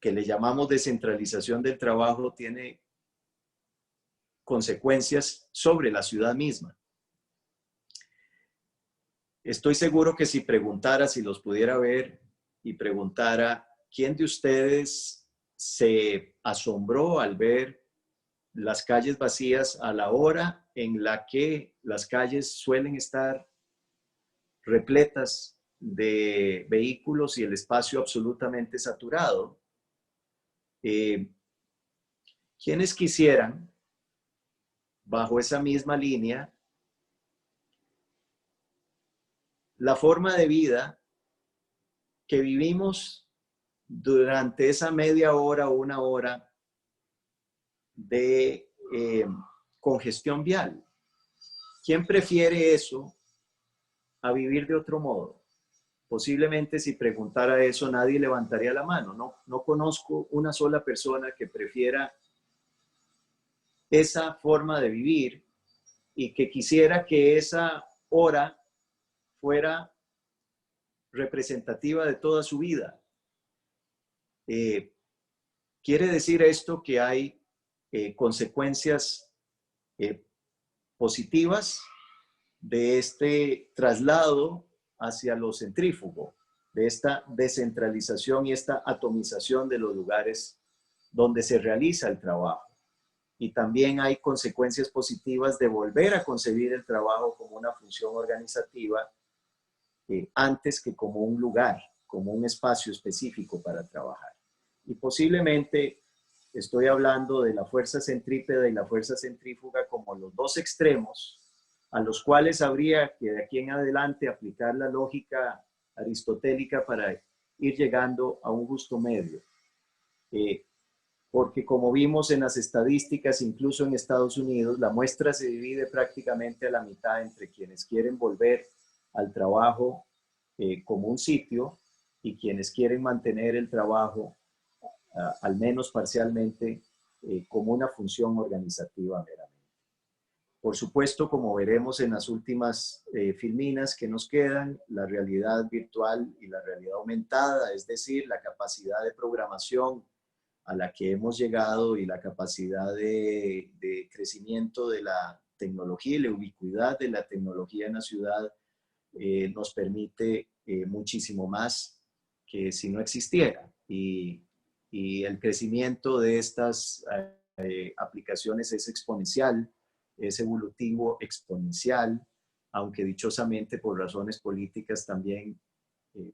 que le llamamos descentralización del trabajo, tiene consecuencias sobre la ciudad misma. Estoy seguro que si preguntara, si los pudiera ver y preguntara, ¿quién de ustedes se asombró al ver las calles vacías a la hora en la que las calles suelen estar repletas de vehículos y el espacio absolutamente saturado? ¿Quiénes quisieran, bajo esa misma línea, la forma de vida que vivimos durante esa media hora o una hora de congestión vial? ¿Quién prefiere eso a vivir de otro modo? Posiblemente si preguntara eso nadie levantaría la mano. No conozco una sola persona que prefiera esa forma de vivir y que quisiera que esa hora fuera representativa de toda su vida. Quiere decir esto que hay consecuencias positivas de este traslado hacia lo centrífugo, de esta descentralización y esta atomización de los lugares donde se realiza el trabajo. Y también hay consecuencias positivas de volver a concebir el trabajo como una función organizativa antes que como un lugar, como un espacio específico para trabajar. Y posiblemente estoy hablando de la fuerza centrípeta y la fuerza centrífuga como los dos extremos a los cuales habría que de aquí en adelante aplicar la lógica aristotélica para ir llegando a un justo medio. Porque como vimos en las estadísticas, incluso en Estados Unidos, la muestra se divide prácticamente a la mitad entre quienes quieren volver al trabajo como un sitio y quienes quieren mantener el trabajo, al menos parcialmente, como una función organizativa meramente. Por supuesto, como veremos en las últimas filminas que nos quedan, la realidad virtual y la realidad aumentada, es decir, la capacidad de programación a la que hemos llegado y la capacidad de crecimiento de la tecnología y la ubicuidad de la tecnología en la ciudad nos permite muchísimo más que si no existiera. Y el crecimiento de estas aplicaciones es exponencial, es evolutivo exponencial, aunque dichosamente por razones políticas también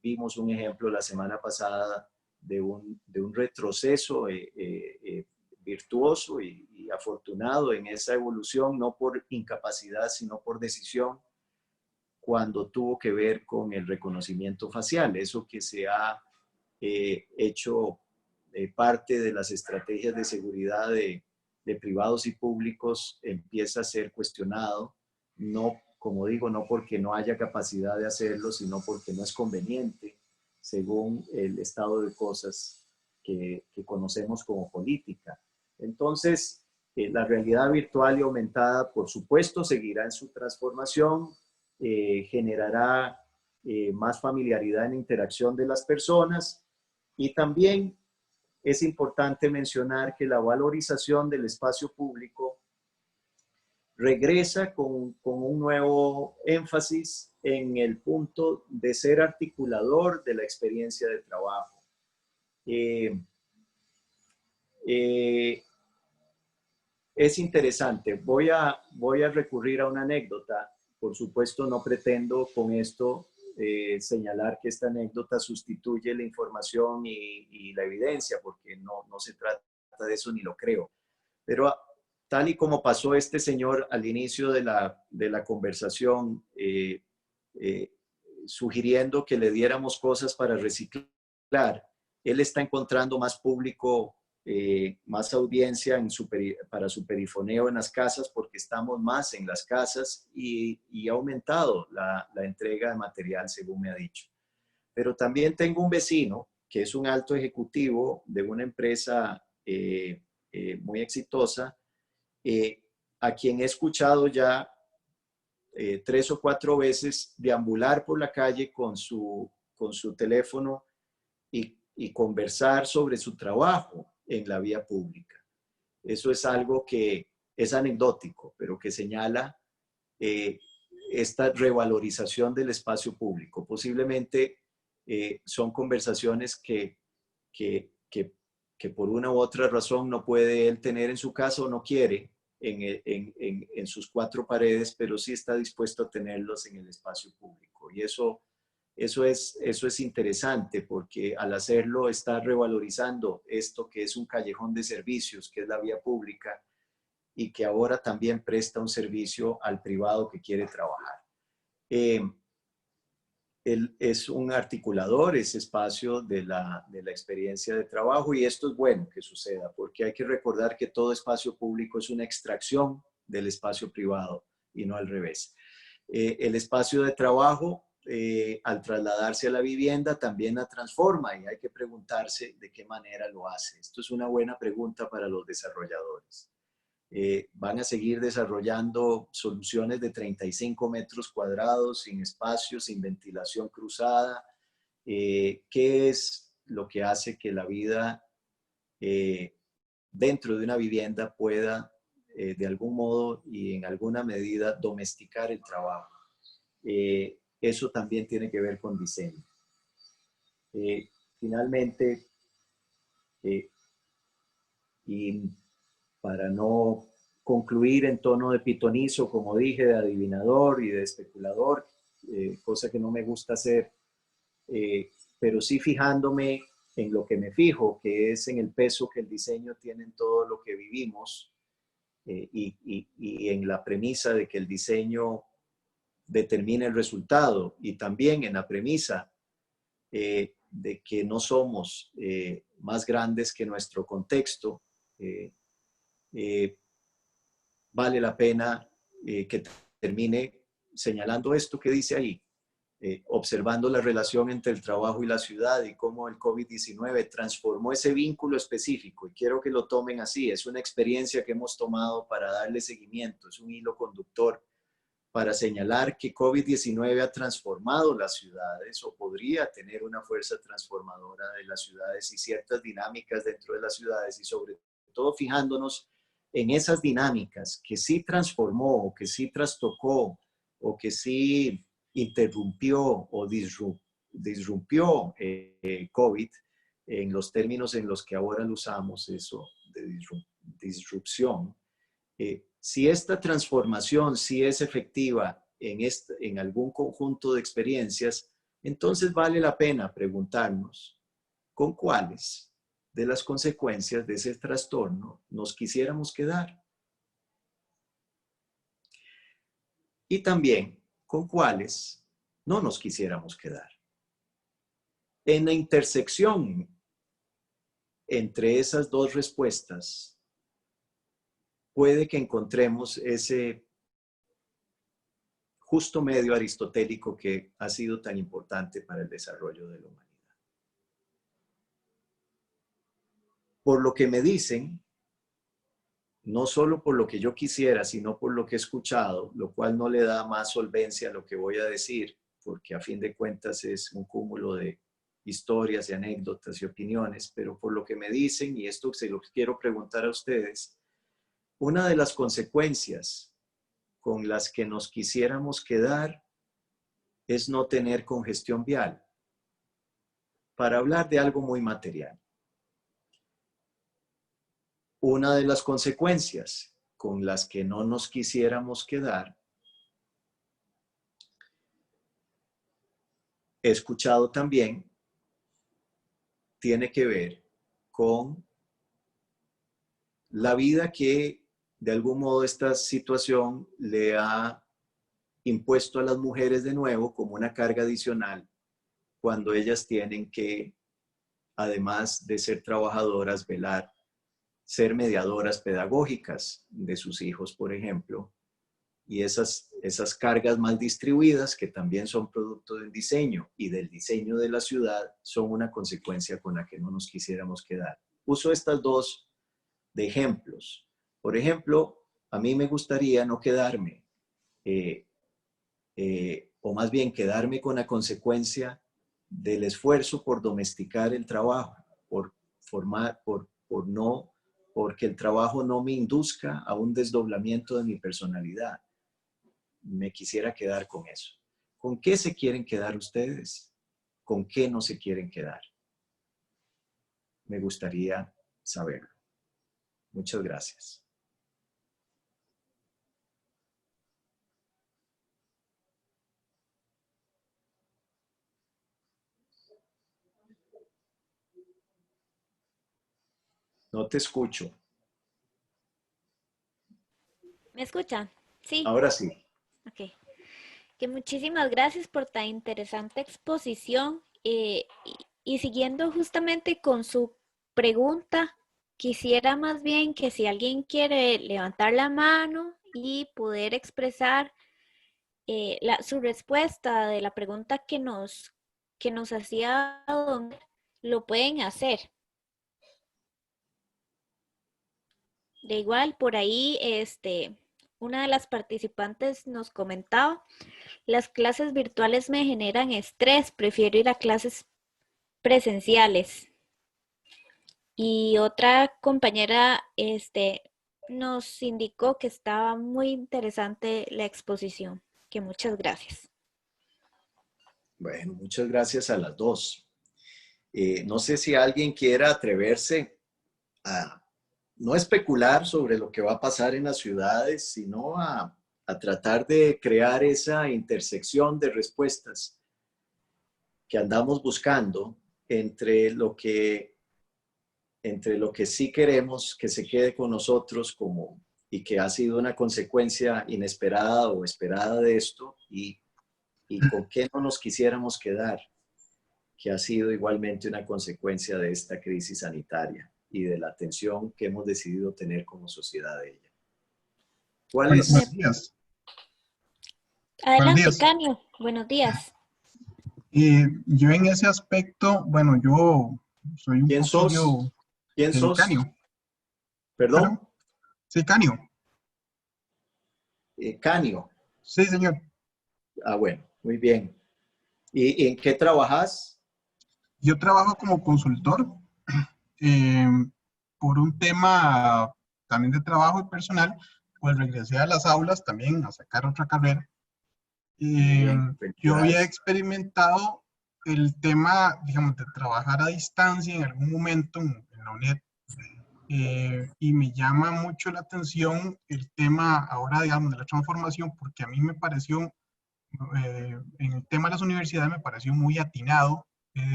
vimos un ejemplo la semana pasada de un retroceso virtuoso y afortunado en esa evolución, no por incapacidad, sino por decisión, cuando tuvo que ver con el reconocimiento facial, eso que se ha hecho parte de las estrategias de seguridad de privados y públicos empieza a ser cuestionado, no, como digo, no porque no haya capacidad de hacerlo, sino porque no es conveniente, según el estado de cosas que conocemos como política. Entonces, la realidad virtual y aumentada, por supuesto, seguirá en su transformación, generará más familiaridad en la interacción de las personas y también es importante mencionar que la valorización del espacio público regresa con un nuevo énfasis en el punto de ser articulador de la experiencia de trabajo. Es interesante. Voy a recurrir a una anécdota. Por supuesto, no pretendo con esto señalar que esta anécdota sustituye la información y la evidencia, porque no se trata de eso ni lo creo. Pero tal y como pasó este señor al inicio de la conversación, sugiriendo que le diéramos cosas para reciclar, él está encontrando más público, más audiencia para su perifoneo en las casas, porque estamos más en las casas y ha aumentado la entrega de material, según me ha dicho. Pero también tengo un vecino que es un alto ejecutivo de una empresa muy exitosa, a quien he escuchado ya 3 o 4 veces deambular por la calle con su teléfono y conversar sobre su trabajo en la vía pública. Eso es algo que es anecdótico, pero que señala esta revalorización del espacio público. Posiblemente son conversaciones que por una u otra razón no puede él tener en su casa o no quiere en sus 4 paredes, pero sí está dispuesto a tenerlos en el espacio público. Y eso es interesante, porque al hacerlo está revalorizando esto que es un callejón de servicios, que es la vía pública, y que ahora también presta un servicio al privado que quiere trabajar. Él es un articulador, ese espacio de la experiencia de trabajo, y esto es bueno que suceda, porque hay que recordar que todo espacio público es una extracción del espacio privado y no al revés. El espacio de trabajo, al trasladarse a la vivienda, también la transforma, y hay que preguntarse de qué manera lo hace. Esto es una buena pregunta para los desarrolladores. Van a seguir desarrollando soluciones de 35 metros cuadrados, sin espacio, sin ventilación cruzada. ¿Qué es lo que hace que la vida dentro de una vivienda pueda, de algún modo y en alguna medida, domesticar el trabajo? Eso también tiene que ver con diseño. Finalmente, y para no concluir en tono de pitonizo, como dije, de adivinador y de especulador, cosa que no me gusta hacer, pero sí fijándome en lo que me fijo, que es en el peso que el diseño tiene en todo lo que vivimos, y en la premisa de que el diseño determina el resultado, y también en la premisa de que no somos más grandes que nuestro contexto. Vale la pena que termine señalando esto que dice ahí, observando la relación entre el trabajo y la ciudad y cómo el COVID-19 transformó ese vínculo específico. Y quiero que lo tomen así, es una experiencia que hemos tomado para darle seguimiento, es un hilo conductor para señalar que COVID-19 ha transformado las ciudades o podría tener una fuerza transformadora de las ciudades y ciertas dinámicas dentro de las ciudades, y sobre todo fijándonos en esas dinámicas que sí transformó o que sí trastocó o que sí interrumpió o disrumpió COVID en los términos en los que ahora lo usamos, eso de disrupción. Si esta transformación sí es efectiva en algún conjunto de experiencias, entonces vale la pena preguntarnos con cuáles de las consecuencias de ese trastorno nos quisiéramos quedar. Y también con cuáles no nos quisiéramos quedar. En la intersección entre esas dos respuestas, puede que encontremos ese justo medio aristotélico que ha sido tan importante para el desarrollo de la humanidad. Por lo que me dicen, no solo por lo que yo quisiera, sino por lo que he escuchado, lo cual no le da más solvencia a lo que voy a decir, porque a fin de cuentas es un cúmulo de historias y anécdotas y opiniones, pero por lo que me dicen, y esto se lo quiero preguntar a ustedes, una de las consecuencias con las que nos quisiéramos quedar es no tener congestión vial. Para hablar de algo muy material. Una de las consecuencias con las que no nos quisiéramos quedar, he escuchado también, tiene que ver con la vida que de algún modo esta situación le ha impuesto a las mujeres de nuevo como una carga adicional cuando ellas tienen que, además de ser trabajadoras, velar, ser mediadoras pedagógicas de sus hijos, por ejemplo, y esas cargas mal distribuidas, que también son producto del diseño y del diseño de la ciudad, son una consecuencia con la que no nos quisiéramos quedar. Uso estas dos de ejemplos. Por ejemplo, a mí me gustaría no quedarme, o más bien quedarme con la consecuencia del esfuerzo por domesticar el trabajo, porque el trabajo no me induzca a un desdoblamiento de mi personalidad. Me quisiera quedar con eso. ¿Con qué se quieren quedar ustedes? ¿Con qué no se quieren quedar? Me gustaría saberlo. Muchas gracias. No te escucho. ¿Me escucha? Sí. Ahora sí. Ok. Que muchísimas gracias por tan interesante exposición. Y siguiendo justamente con su pregunta, quisiera más bien que si alguien quiere levantar la mano y poder expresar su respuesta de la pregunta que nos hacía Don, lo pueden hacer. De igual, por ahí, una de las participantes nos comentaba, las clases virtuales me generan estrés, prefiero ir a clases presenciales. Y otra compañera, nos indicó que estaba muy interesante la exposición, que muchas gracias. Bueno, muchas gracias a las dos. No sé si alguien quiera atreverse a no especular sobre lo que va a pasar en las ciudades, sino a tratar de crear esa intersección de respuestas que andamos buscando entre lo que sí queremos que se quede con nosotros y que ha sido una consecuencia inesperada o esperada de esto, y con qué no nos quisiéramos quedar, que ha sido igualmente una consecuencia de esta crisis sanitaria y de la atención que hemos decidido tener como sociedad de ella. ¿Cuál es? Buenos días. Adelante, Canio. Buenos días. Yo en ese aspecto, bueno, yo soy un ¿Quién sos? ¿Quién sos? Canio. ¿Perdón? Sí, Canio. Canio. Sí, señor. Ah, bueno, muy bien. ¿Y en qué trabajas? Yo trabajo como consultor eh, por un tema también de trabajo y personal, pues regresé a las aulas también a sacar otra carrera. Muy Eh, bien, yo había felicidades. experimentado el tema, digamos, de trabajar a distancia en algún momento en la UNED, y me llama mucho la atención el tema ahora, digamos, de la transformación, porque a mí me pareció, en el tema de las universidades me pareció muy atinado,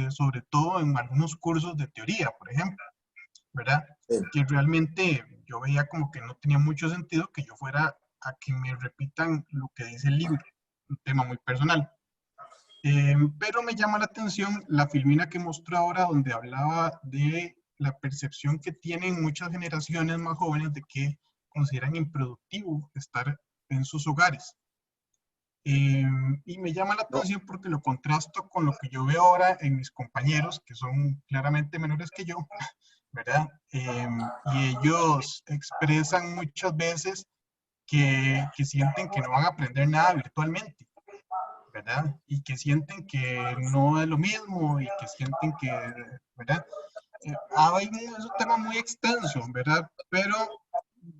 sobre todo en algunos cursos de teoría, por ejemplo, ¿verdad? Sí. Que realmente yo veía como que no tenía mucho sentido que yo fuera a que me repitan lo que dice el libro, un tema muy personal. Pero me llama la atención la filmina que mostró ahora, donde hablaba de la percepción que tienen muchas generaciones más jóvenes de que consideran improductivo estar en sus hogares. Y me llama la No, atención porque lo contrasto con lo que yo veo ahora en mis compañeros, que son claramente menores que yo, ¿verdad? Y ellos expresan muchas veces que sienten que no van a aprender nada virtualmente, ¿verdad? Y que sienten que no es lo mismo y que sienten que, ¿verdad? Es un tema muy extenso, ¿verdad? Pero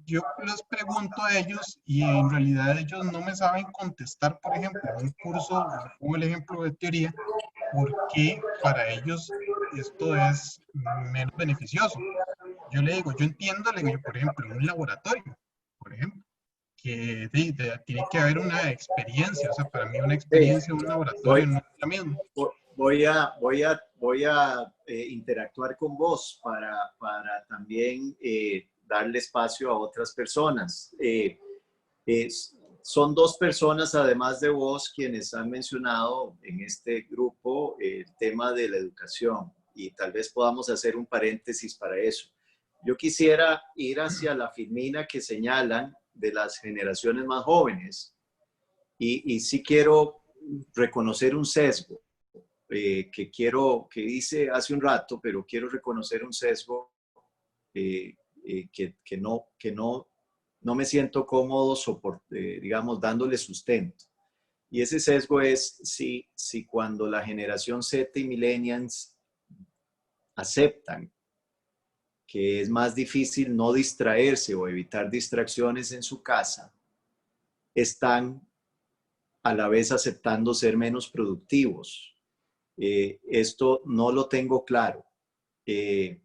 yo les pregunto a ellos y en realidad ellos no me saben contestar, por ejemplo, en un curso, le pongo el ejemplo de teoría, por qué para ellos esto es menos beneficioso. Yo le digo, yo entiendo, le digo yo, por ejemplo, en un laboratorio, por ejemplo, que tiene que haber una experiencia, o sea, para mí una sí, experiencia en un laboratorio voy, no es la misma. voy a interactuar con vos para también darle espacio a otras personas. Son dos personas, además de vos, quienes han mencionado en este grupo el tema de la educación y tal vez podamos hacer un paréntesis para eso. Yo quisiera ir hacia la filmina que señalan de las generaciones más jóvenes y sí quiero reconocer un sesgo que hice hace un rato, pero quiero reconocer un sesgo que no me siento cómodo, digamos, dándole sustento. Y ese sesgo es si cuando la generación Z y millennials aceptan que es más difícil no distraerse o evitar distracciones en su casa, están a la vez aceptando ser menos productivos. Esto no lo tengo claro. Eh,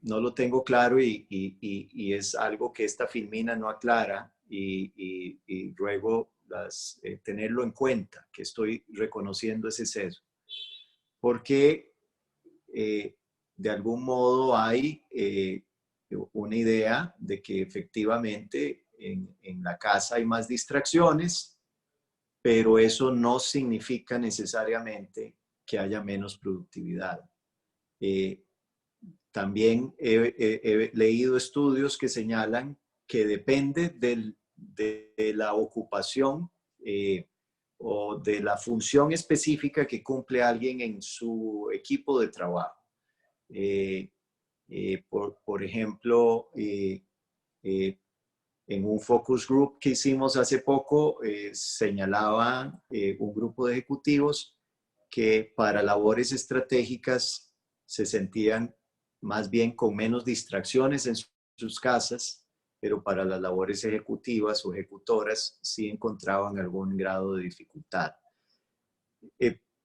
no lo tengo claro y es algo que esta filmina no aclara y ruego tenerlo en cuenta, que estoy reconociendo ese sesgo, porque eh, de algún modo hay una idea de que efectivamente en la casa hay más distracciones, pero eso no significa necesariamente que haya menos productividad. Eh, También he leído estudios que señalan que depende de la ocupación o de la función específica que cumple alguien en su equipo de trabajo. Eh, por ejemplo, en un focus group que hicimos hace poco, señalaba un grupo de ejecutivos que para labores estratégicas se sentían más bien con menos distracciones en sus casas, pero para las labores ejecutivas o ejecutoras sí encontraban algún grado de dificultad.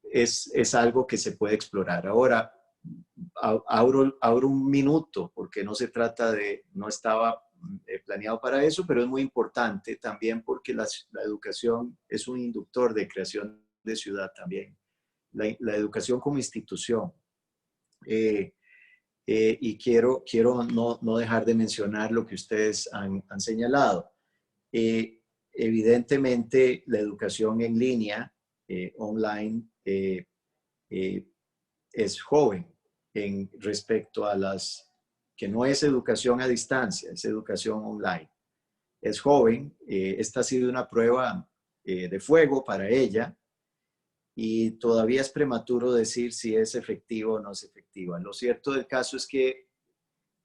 Es algo que se puede explorar. Ahora, abro un minuto, porque no se trata no estaba planeado para eso, pero es muy importante también porque la educación es un inductor de creación de ciudad también. La educación como institución. Eh, y quiero no dejar de mencionar lo que ustedes han señalado. Evidentemente, la educación en línea, online, eh, es joven en respecto a que no es educación a distancia, es educación online. Es joven, esta ha sido una prueba de fuego para ella y todavía es prematuro decir si es efectiva o no es efectiva. Lo cierto del caso es que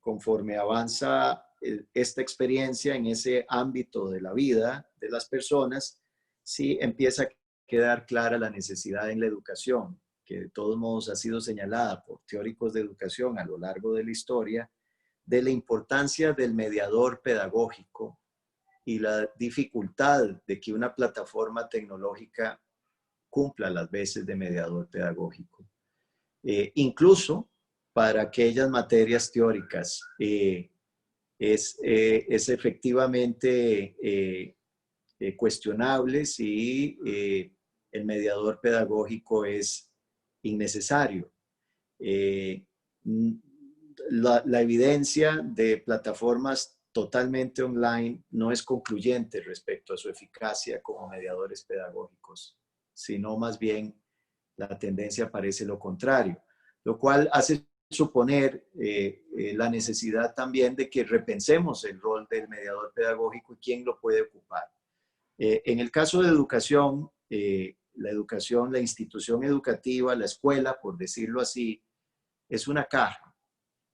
conforme avanza esta experiencia en ese ámbito de la vida de las personas, sí empieza a quedar clara la necesidad en la educación, que de todos modos ha sido señalada por teóricos de educación a lo largo de la historia, de la importancia del mediador pedagógico y la dificultad de que una plataforma tecnológica cumpla las veces de mediador pedagógico. Incluso para aquellas materias teóricas es efectivamente cuestionable si el mediador pedagógico es innecesario. La evidencia de plataformas totalmente online no es concluyente respecto a su eficacia como mediadores pedagógicos, sino más bien la tendencia parece lo contrario, lo cual hace suponer la necesidad también de que repensemos el rol del mediador pedagógico y quién lo puede ocupar. En el caso de educación, la institución educativa, la escuela, por decirlo así, es una caja.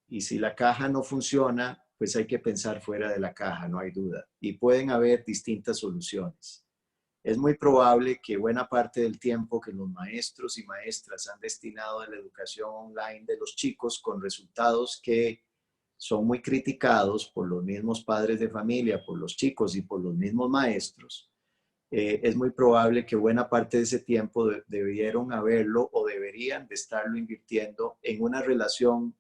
Y si la caja no funciona, pues hay que pensar fuera de la caja, no hay duda. Y pueden haber distintas soluciones. Es muy probable que buena parte del tiempo que los maestros y maestras han destinado a la educación online de los chicos, con resultados que son muy criticados por los mismos padres de familia, por los chicos y por los mismos maestros, es muy probable que buena parte de ese tiempo debieron haberlo o deberían de estarlo invirtiendo en una relación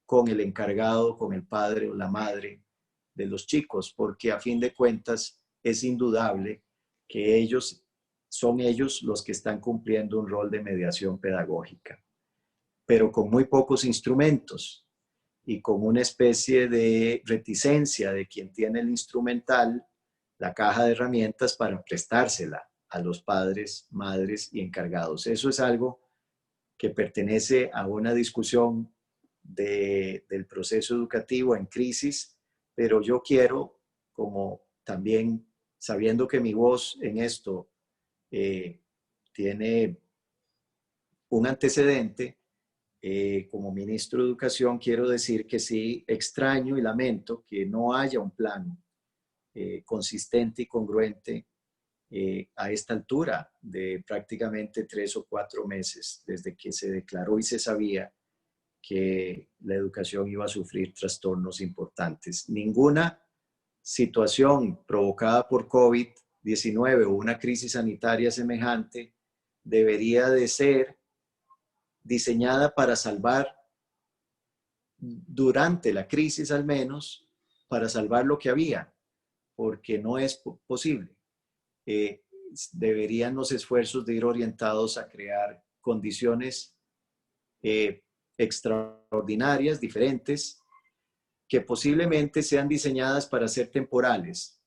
con el encargado, con el padre o la madre de los chicos, porque a fin de cuentas es indudable que son ellos los que están cumpliendo un rol de mediación pedagógica, pero con muy pocos instrumentos y con una especie de reticencia de quien tiene el instrumental, la caja de herramientas, para prestársela a los padres, madres y encargados. Eso es algo que pertenece a una discusión del proceso educativo en crisis, pero yo quiero, como también sabiendo que mi voz en esto tiene un antecedente, como ministro de Educación, quiero decir que sí extraño y lamento que no haya un plan consistente y congruente a esta altura de prácticamente 3 o 4 meses desde que se declaró y se sabía que la educación iba a sufrir trastornos importantes. Ninguna situación provocada por COVID-19 o una crisis sanitaria semejante debería de ser diseñada para salvar, durante la crisis al menos, para salvar lo que había, porque no es posible. Deberían los esfuerzos de ir orientados a crear condiciones extraordinarias, diferentes, que posiblemente sean diseñadas para ser temporales,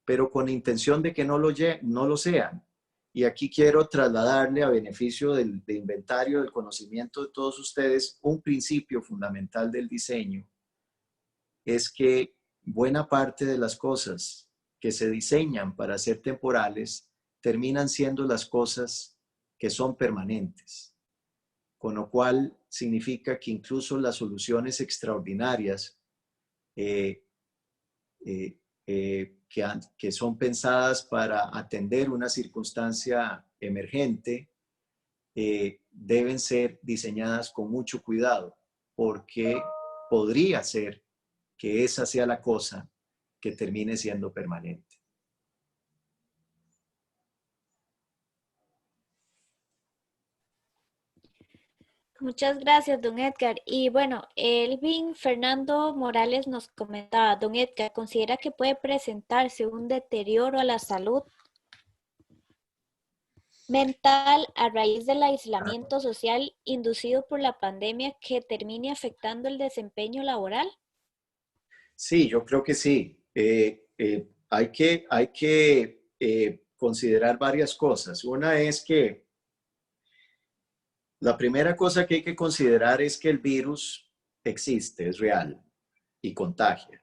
pero con la intención de que no lo sean. Y aquí quiero trasladarle, a beneficio de inventario del conocimiento de todos ustedes, un principio fundamental del diseño: es que buena parte de las cosas que se diseñan para ser temporales terminan siendo las cosas que son permanentes. Con lo cual significa que incluso las soluciones extraordinarias que son pensadas para atender una circunstancia emergente deben ser diseñadas con mucho cuidado, porque podría ser que esa sea la cosa que termine siendo permanente. Muchas gracias, don Edgar. Y bueno, Elvin Fernando Morales nos comentaba: don Edgar, ¿considera que puede presentarse un deterioro a la salud mental a raíz del aislamiento social inducido por la pandemia que termine afectando el desempeño laboral? Sí, yo creo que sí. Hay que considerar varias cosas. Una es que la primera cosa que hay que considerar es que el virus existe, es real y contagia.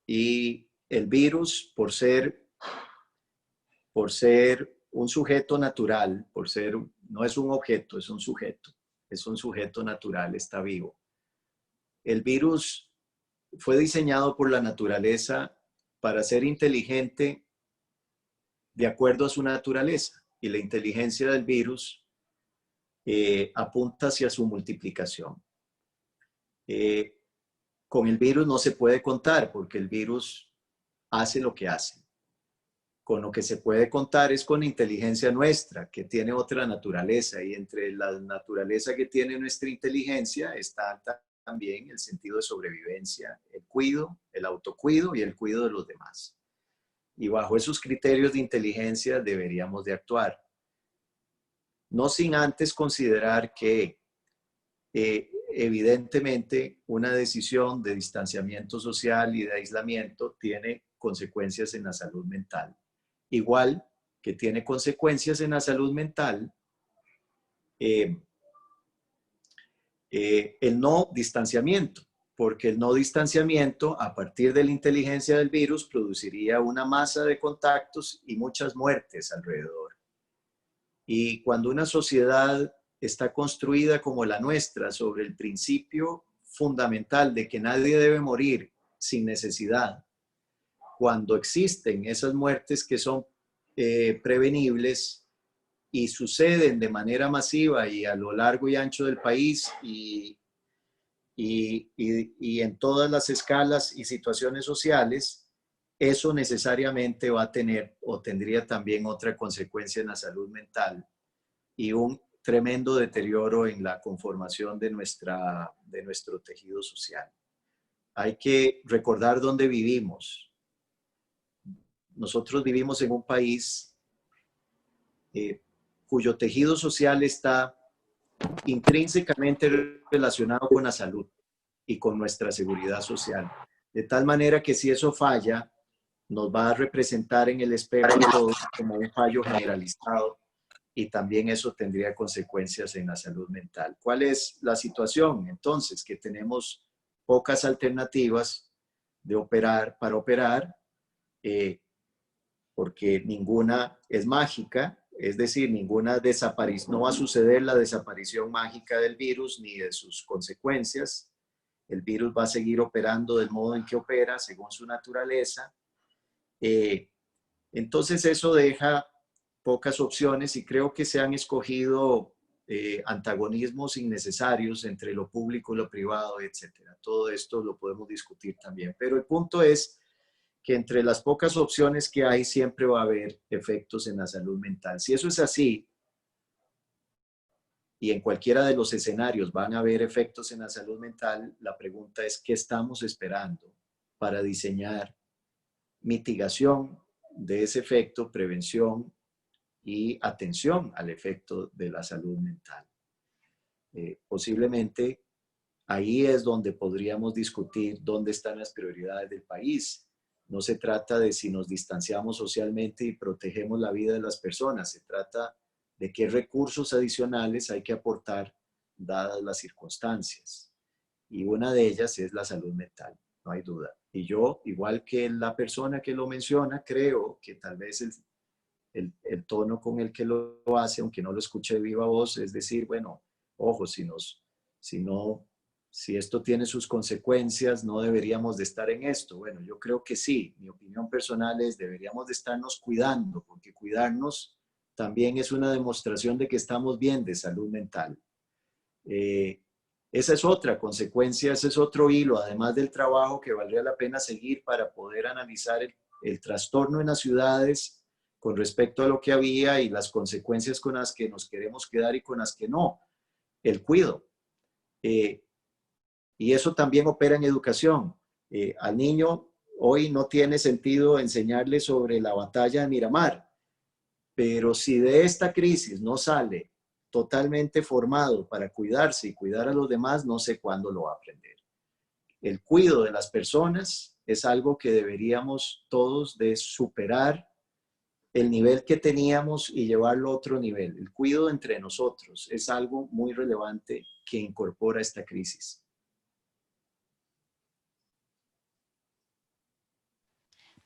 Y el virus, por ser un sujeto natural, no es un objeto, es un sujeto natural, está vivo. El virus fue diseñado por la naturaleza para ser inteligente de acuerdo a su naturaleza. Y la inteligencia del virus apunta hacia su multiplicación. Con el virus no se puede contar porque el virus hace lo que hace. Con lo que se puede contar es con inteligencia nuestra, que tiene otra naturaleza, y entre la naturaleza que tiene nuestra inteligencia está también el sentido de sobrevivencia, el cuido, el autocuido y el cuido de los demás. Y bajo esos criterios de inteligencia deberíamos de actuar. No sin antes considerar que evidentemente una decisión de distanciamiento social y de aislamiento tiene consecuencias en la salud mental. Igual que tiene consecuencias en la salud mental el no distanciamiento, porque el no distanciamiento a partir de la inteligencia del virus produciría una masa de contactos y muchas muertes alrededor. Y cuando una sociedad está construida como la nuestra sobre el principio fundamental de que nadie debe morir sin necesidad, cuando existen esas muertes que son prevenibles y suceden de manera masiva y a lo largo y ancho del país y en todas las escalas y situaciones sociales, eso necesariamente va a tener o tendría también otra consecuencia en la salud mental y un tremendo deterioro en la conformación de nuestro tejido social. Hay que recordar dónde vivimos. Nosotros vivimos en un país cuyo tejido social está intrínsecamente relacionado con la salud y con nuestra seguridad social. De tal manera que si eso falla, nos va a representar en el espejo a todos como un fallo generalizado y también eso tendría consecuencias en la salud mental. ¿Cuál es la situación? Entonces, que tenemos pocas alternativas para operar, porque ninguna es mágica, es decir, no va a suceder la desaparición mágica del virus ni de sus consecuencias. El virus va a seguir operando del modo en que opera, según su naturaleza. Entonces eso deja pocas opciones y creo que se han escogido antagonismos innecesarios entre lo público y lo privado, etcétera. Todo esto lo podemos discutir también. Pero el punto es que entre las pocas opciones que hay siempre va a haber efectos en la salud mental. Si eso es así, y en cualquiera de los escenarios van a haber efectos en la salud mental, la pregunta es, ¿qué estamos esperando para diseñar mitigación de ese efecto, prevención y atención al efecto de la salud mental? Posiblemente ahí es donde podríamos discutir dónde están las prioridades del país. No se trata de si nos distanciamos socialmente y protegemos la vida de las personas, se trata de qué recursos adicionales hay que aportar dadas las circunstancias. Y una de ellas es la salud mental, no hay duda. Y yo, igual que la persona que lo menciona, creo que tal vez el tono con el que lo hace, aunque no lo escuche de viva voz, es decir, bueno, ojo, si esto tiene sus consecuencias, no deberíamos de estar en esto. Bueno, yo creo que sí. Mi opinión personal es deberíamos de estarnos cuidando, porque cuidarnos también es una demostración de que estamos bien de salud mental. Esa es otra consecuencia, ese es otro hilo, además del trabajo que valdría la pena seguir para poder analizar el trastorno en las ciudades con respecto a lo que había y las consecuencias con las que nos queremos quedar y con las que no. El cuido. Y eso también opera en educación. Al niño hoy no tiene sentido enseñarle sobre la batalla de Miramar, pero si de esta crisis no sale totalmente formado para cuidarse y cuidar a los demás, no sé cuándo lo va a aprender. El cuidado de las personas es algo que deberíamos todos de superar el nivel que teníamos y llevarlo a otro nivel. El cuidado entre nosotros es algo muy relevante que incorpora esta crisis.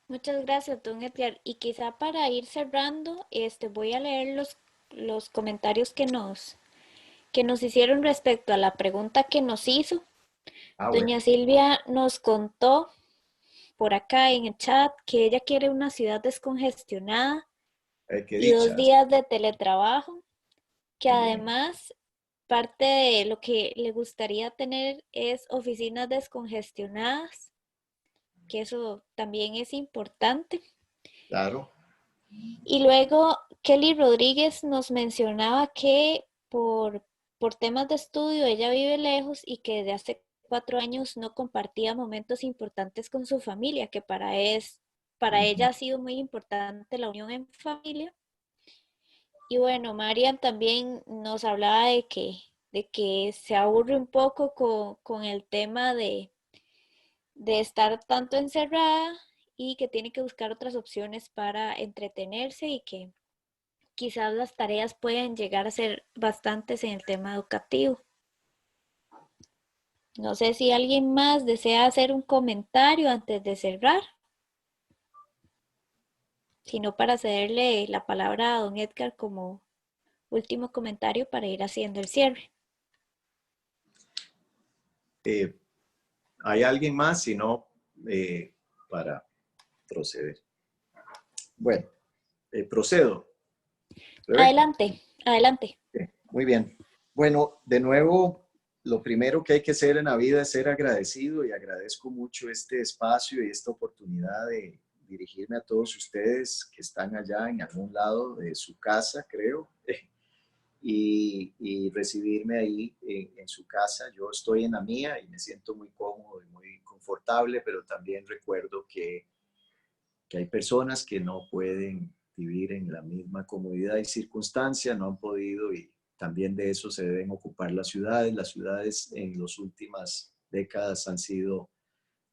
Muchas gracias, don Edgar. Y quizá para ir cerrando, voy a leer los comentarios que nos hicieron respecto a la pregunta que nos hizo. Ah, bueno. Doña Silvia nos contó por acá en el chat que ella quiere una ciudad descongestionada Qué y dicha. 2 días de teletrabajo, que Muy bien. además parte de lo que le gustaría tener es oficinas descongestionadas, que eso también es importante. Claro. Y luego Kelly Rodríguez nos mencionaba que por temas de estudio ella vive lejos y que desde hace 4 años no compartía momentos importantes con su familia, que para Ujú. ella ha sido muy importante la unión en familia. Y bueno, Marian también nos hablaba de que se aburre un poco con el tema de estar tanto encerrada y que tiene que buscar otras opciones para entretenerse y que quizás las tareas pueden llegar a ser bastantes en el tema educativo. No sé si alguien más desea hacer un comentario antes de cerrar, sino para cederle la palabra a don Edgar como último comentario para ir haciendo el cierre. Eh, ¿Hay alguien más? Si no, para proceder. Bueno, procedo. Rebeca. Adelante, adelante. Muy bien. Bueno, de nuevo, lo primero que hay que hacer en la vida es ser agradecido y agradezco mucho este espacio y esta oportunidad de dirigirme a todos ustedes que están allá en algún lado de su casa, creo, y recibirme ahí en su casa. Yo estoy en la mía y me siento muy cómodo y muy confortable, pero también recuerdo que hay personas que no pueden vivir en la misma comodidad y circunstancia, no han podido y también de eso se deben ocupar las ciudades. Las ciudades en las últimas décadas han sido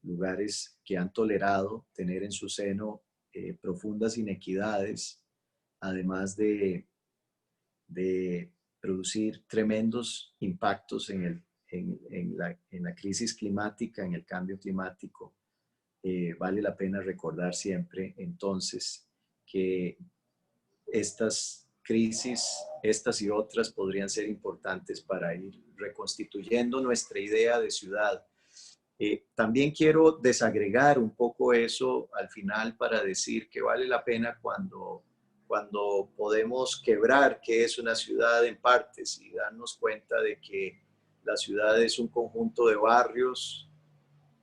lugares que han tolerado tener en su seno profundas inequidades, además de producir tremendos impactos en la crisis climática, en el cambio climático. Vale la pena recordar siempre entonces que estas crisis, estas y otras, podrían ser importantes para ir reconstituyendo nuestra idea de ciudad. También quiero desagregar un poco eso al final para decir que vale la pena cuando podemos quebrar qué es una ciudad en partes y darnos cuenta de que la ciudad es un conjunto de barrios,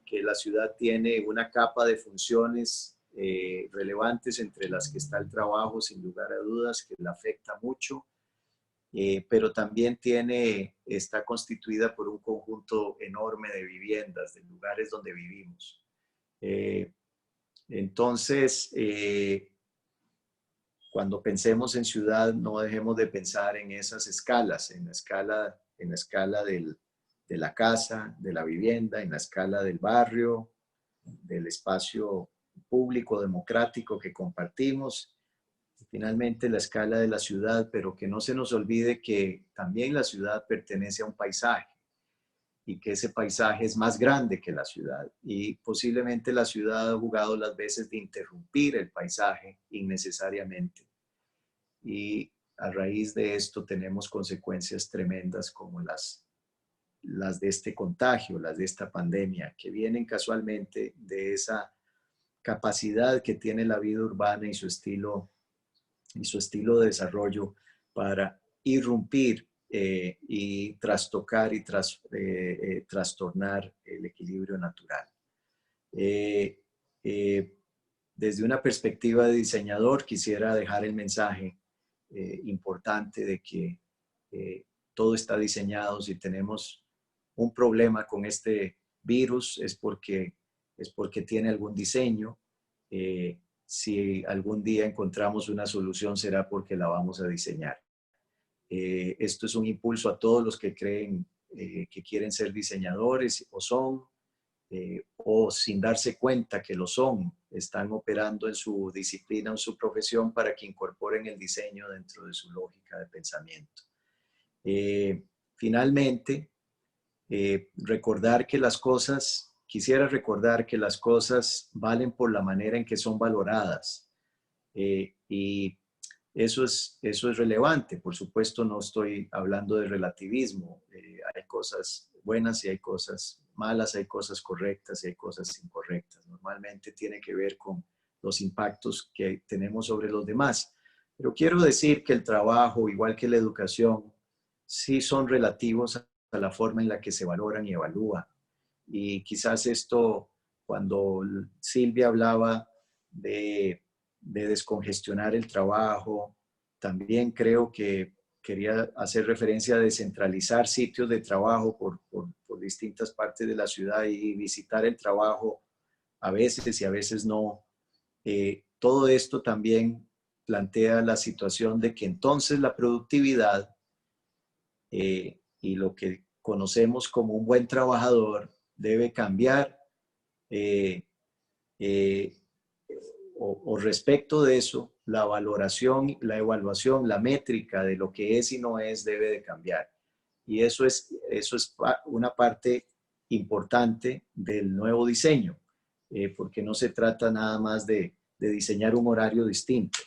que la ciudad tiene una capa de funciones relevantes entre las que está el trabajo, sin lugar a dudas, que la afecta mucho, pero también está constituida por un conjunto enorme de viviendas, de lugares donde vivimos. Eh, entonces, cuando pensemos en ciudad, no dejemos de pensar en esas escalas, en la escala de la casa, de la vivienda, en la escala del barrio, del espacio público, democrático que compartimos, y finalmente la escala de la ciudad, pero que no se nos olvide que también la ciudad pertenece a un paisaje y que ese paisaje es más grande que la ciudad y posiblemente la ciudad ha jugado las veces de interrumpir el paisaje innecesariamente y a raíz de esto tenemos consecuencias tremendas como las de este contagio, las de esta pandemia, que vienen casualmente de esa capacidad que tiene la vida urbana y su estilo de desarrollo para irrumpir y trastocar y trastornar el equilibrio natural. Eh, eh, Desde una perspectiva de diseñador, quisiera dejar el mensaje importante de que todo está diseñado. Si tenemos un problema con este virus es porque tiene algún diseño. Si algún día encontramos una solución será porque la vamos a diseñar. Esto es un impulso a todos los que creen que quieren ser diseñadores o son, o sin darse cuenta que lo son, están operando en su disciplina, en su profesión para que incorporen el diseño dentro de su lógica de pensamiento. Finalmente, quisiera recordar que las cosas valen por la manera en que son valoradas. Y eso es relevante. Por supuesto, no estoy hablando de relativismo. Hay cosas buenas y hay cosas malas, hay cosas correctas y hay cosas incorrectas. Normalmente tiene que ver con los impactos que tenemos sobre los demás. Pero quiero decir que el trabajo, igual que la educación, sí son relativos a la forma en la que se valoran y evalúan. Y quizás esto, cuando Silvia hablaba de descongestionar el trabajo, también creo que quería hacer referencia a descentralizar sitios de trabajo por distintas partes de la ciudad y visitar el trabajo a veces y a veces no. Todo esto también plantea la situación de que entonces la productividad y lo que conocemos como un buen trabajador debe cambiar eh, eh, o respecto de eso, la valoración, la evaluación, la métrica de lo que es y no es debe de cambiar. Y eso es una parte importante del nuevo diseño, porque no se trata nada más de diseñar un horario distinto,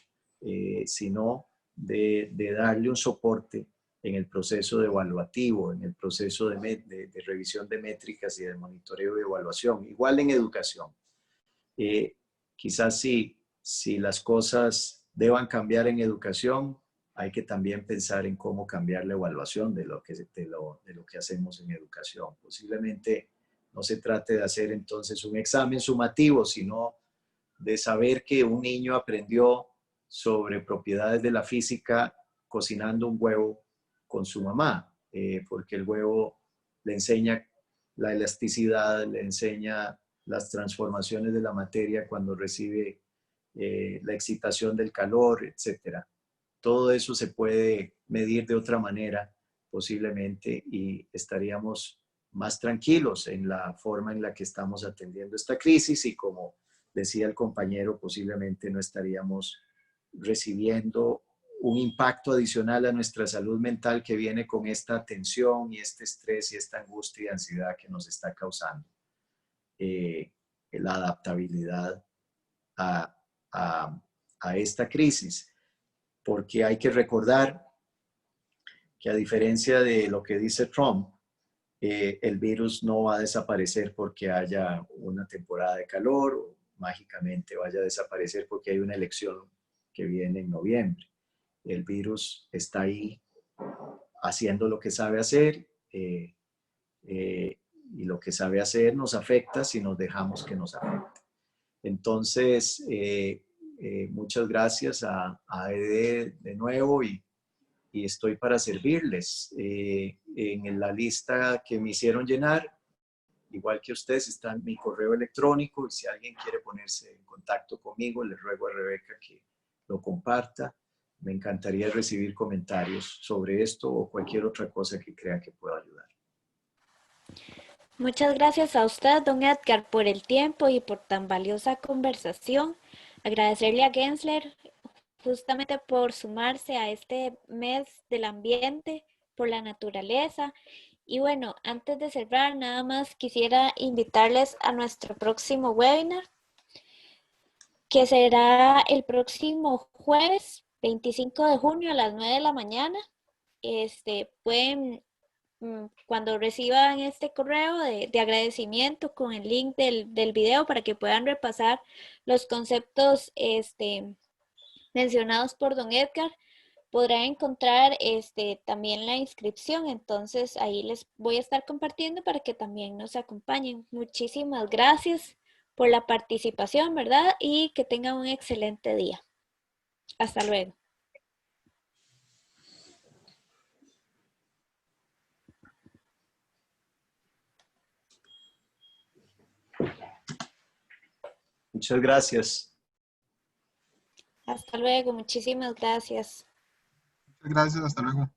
sino de darle un soporte en el proceso de evaluativo, en el proceso de revisión de métricas y de monitoreo y evaluación. Igual en educación. Quizás si las cosas deban cambiar en educación, hay que también pensar en cómo cambiar la evaluación de lo que hacemos en educación. Posiblemente no se trate de hacer entonces un examen sumativo, sino de saber que un niño aprendió sobre propiedades de la física cocinando un huevo con su mamá, porque el huevo le enseña la elasticidad, le enseña las transformaciones de la materia cuando recibe la excitación del calor, etc. Todo eso se puede medir de otra manera posiblemente y estaríamos más tranquilos en la forma en la que estamos atendiendo esta crisis y como decía el compañero, posiblemente no estaríamos recibiendo un impacto adicional a nuestra salud mental que viene con esta tensión y este estrés y esta angustia y ansiedad que nos está causando la adaptabilidad a, a esta crisis. Porque hay que recordar que a diferencia de lo que dice Trump, el virus no va a desaparecer porque haya una temporada de calor o mágicamente vaya a desaparecer porque hay una elección que viene en noviembre. El virus está ahí haciendo lo que sabe hacer y lo que sabe hacer nos afecta si nos dejamos que nos afecte. Entonces, muchas gracias a ED de nuevo y estoy para servirles. En la lista que me hicieron llenar, igual que ustedes, está mi correo electrónico y si alguien quiere ponerse en contacto conmigo, les ruego a Rebeca que lo comparta. Me encantaría recibir comentarios sobre esto o cualquier otra cosa que crea que pueda ayudar. Muchas gracias a usted, don Edgar, por el tiempo y por tan valiosa conversación. Agradecerle a Gensler justamente por sumarse a este mes del ambiente, por la naturaleza. Y bueno, antes de cerrar, nada más quisiera invitarles a nuestro próximo webinar, que será el próximo jueves 25 de junio a las 9 de la mañana. Pueden, cuando reciban este correo de agradecimiento con el link del video para que puedan repasar los conceptos mencionados por don Edgar, podrán encontrar también la inscripción. Entonces ahí les voy a estar compartiendo para que también nos acompañen. Muchísimas gracias por la participación, ¿verdad? Y que tengan un excelente día. Hasta luego. Muchas gracias. Hasta luego, muchísimas gracias. Muchas gracias, hasta luego.